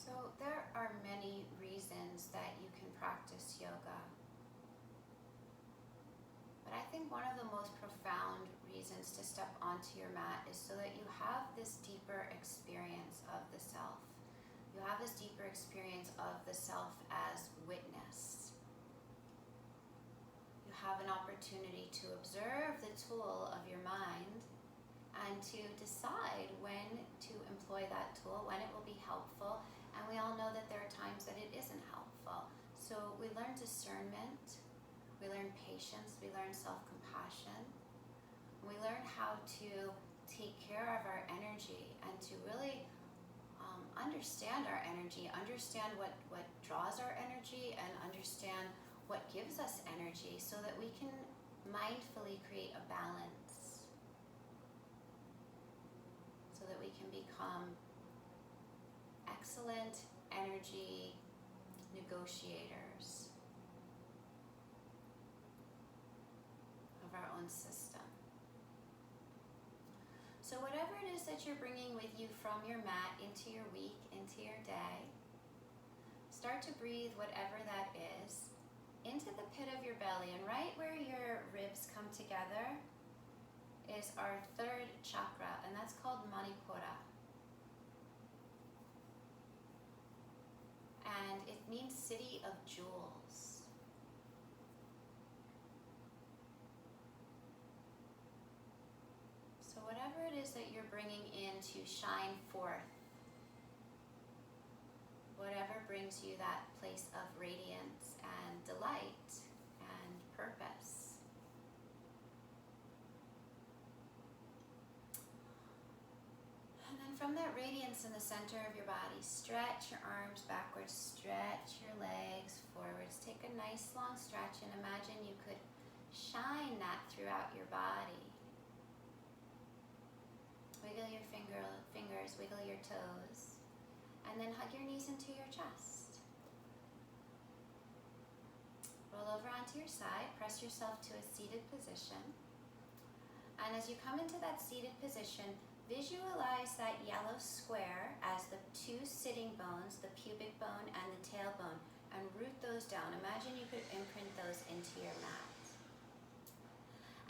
So there are many reasons that you can practice yoga. But I think one of the most profound reasons to step onto your mat is so that you have this deeper experience of the self. You have this deeper experience of the self as witness. You have an opportunity to observe the tool of your mind and to decide when to employ that tool, when it will be helpful. And we all know that there are times that it isn't helpful. So we learn discernment, we learn patience, we learn self-compassion. We learn how to take care of our energy and to really understand our energy, understand what draws our energy, and understand what gives us energy so that we can mindfully create a balance, so that we can become excellent energy negotiators of our own system. So whatever it is that you're bringing with you from your mat into your week, into your day, start to breathe whatever that is into the pit of your belly, and right where your ribs come together is our third chakra, and that's called Manipura. And it means city of jewels. So whatever it is that you're bringing in to shine forth, whatever brings you that place of radiance and delight and purpose. And then from that radiance in the center of your body, stretch your arms backwards, stretch your legs forwards. Take a nice long stretch and imagine you could shine that throughout your body. Wiggle your fingers, wiggle your toes, and then hug your knees into your chest. Roll over onto your side, press yourself to a seated position. And as you come into that seated position, visualize that yellow square as the two sitting bones, the pubic bone and the tailbone, and root those down. Imagine you could imprint those into your mat.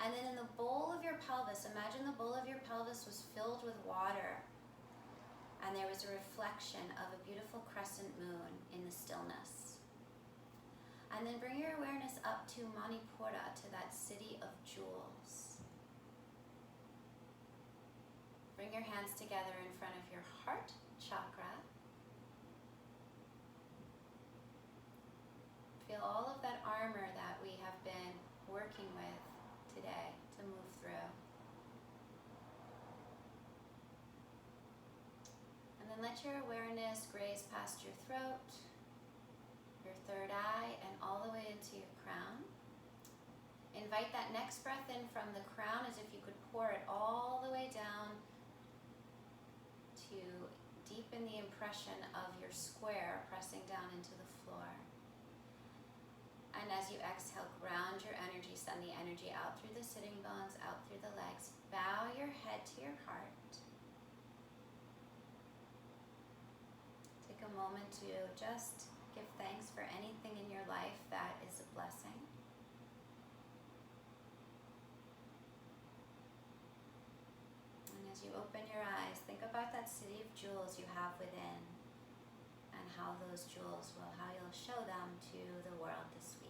And then in the bowl of your pelvis, imagine the bowl of your pelvis was filled with water, and there was a reflection of a beautiful crescent moon in the stillness. And then bring your awareness up to Manipura, to that city of jewels. Bring your hands together in front of your heart chakra. Feel all of that armor that we have been working with today to move through. And then let your awareness graze past your throat, your third eye, and all the way into your crown. Invite that next breath in from the crown as if you could pour it all the way down to deepen the impression of your square pressing down into the floor. And as you exhale, ground your energy, send the energy out through the sitting bones, out through the legs. Bow your head to your heart. Take a moment to just give thanks for anything in your life that is a blessing. And as you open your eyes, think about that city of jewels you have within, and how those jewels how you'll show them to the world this week.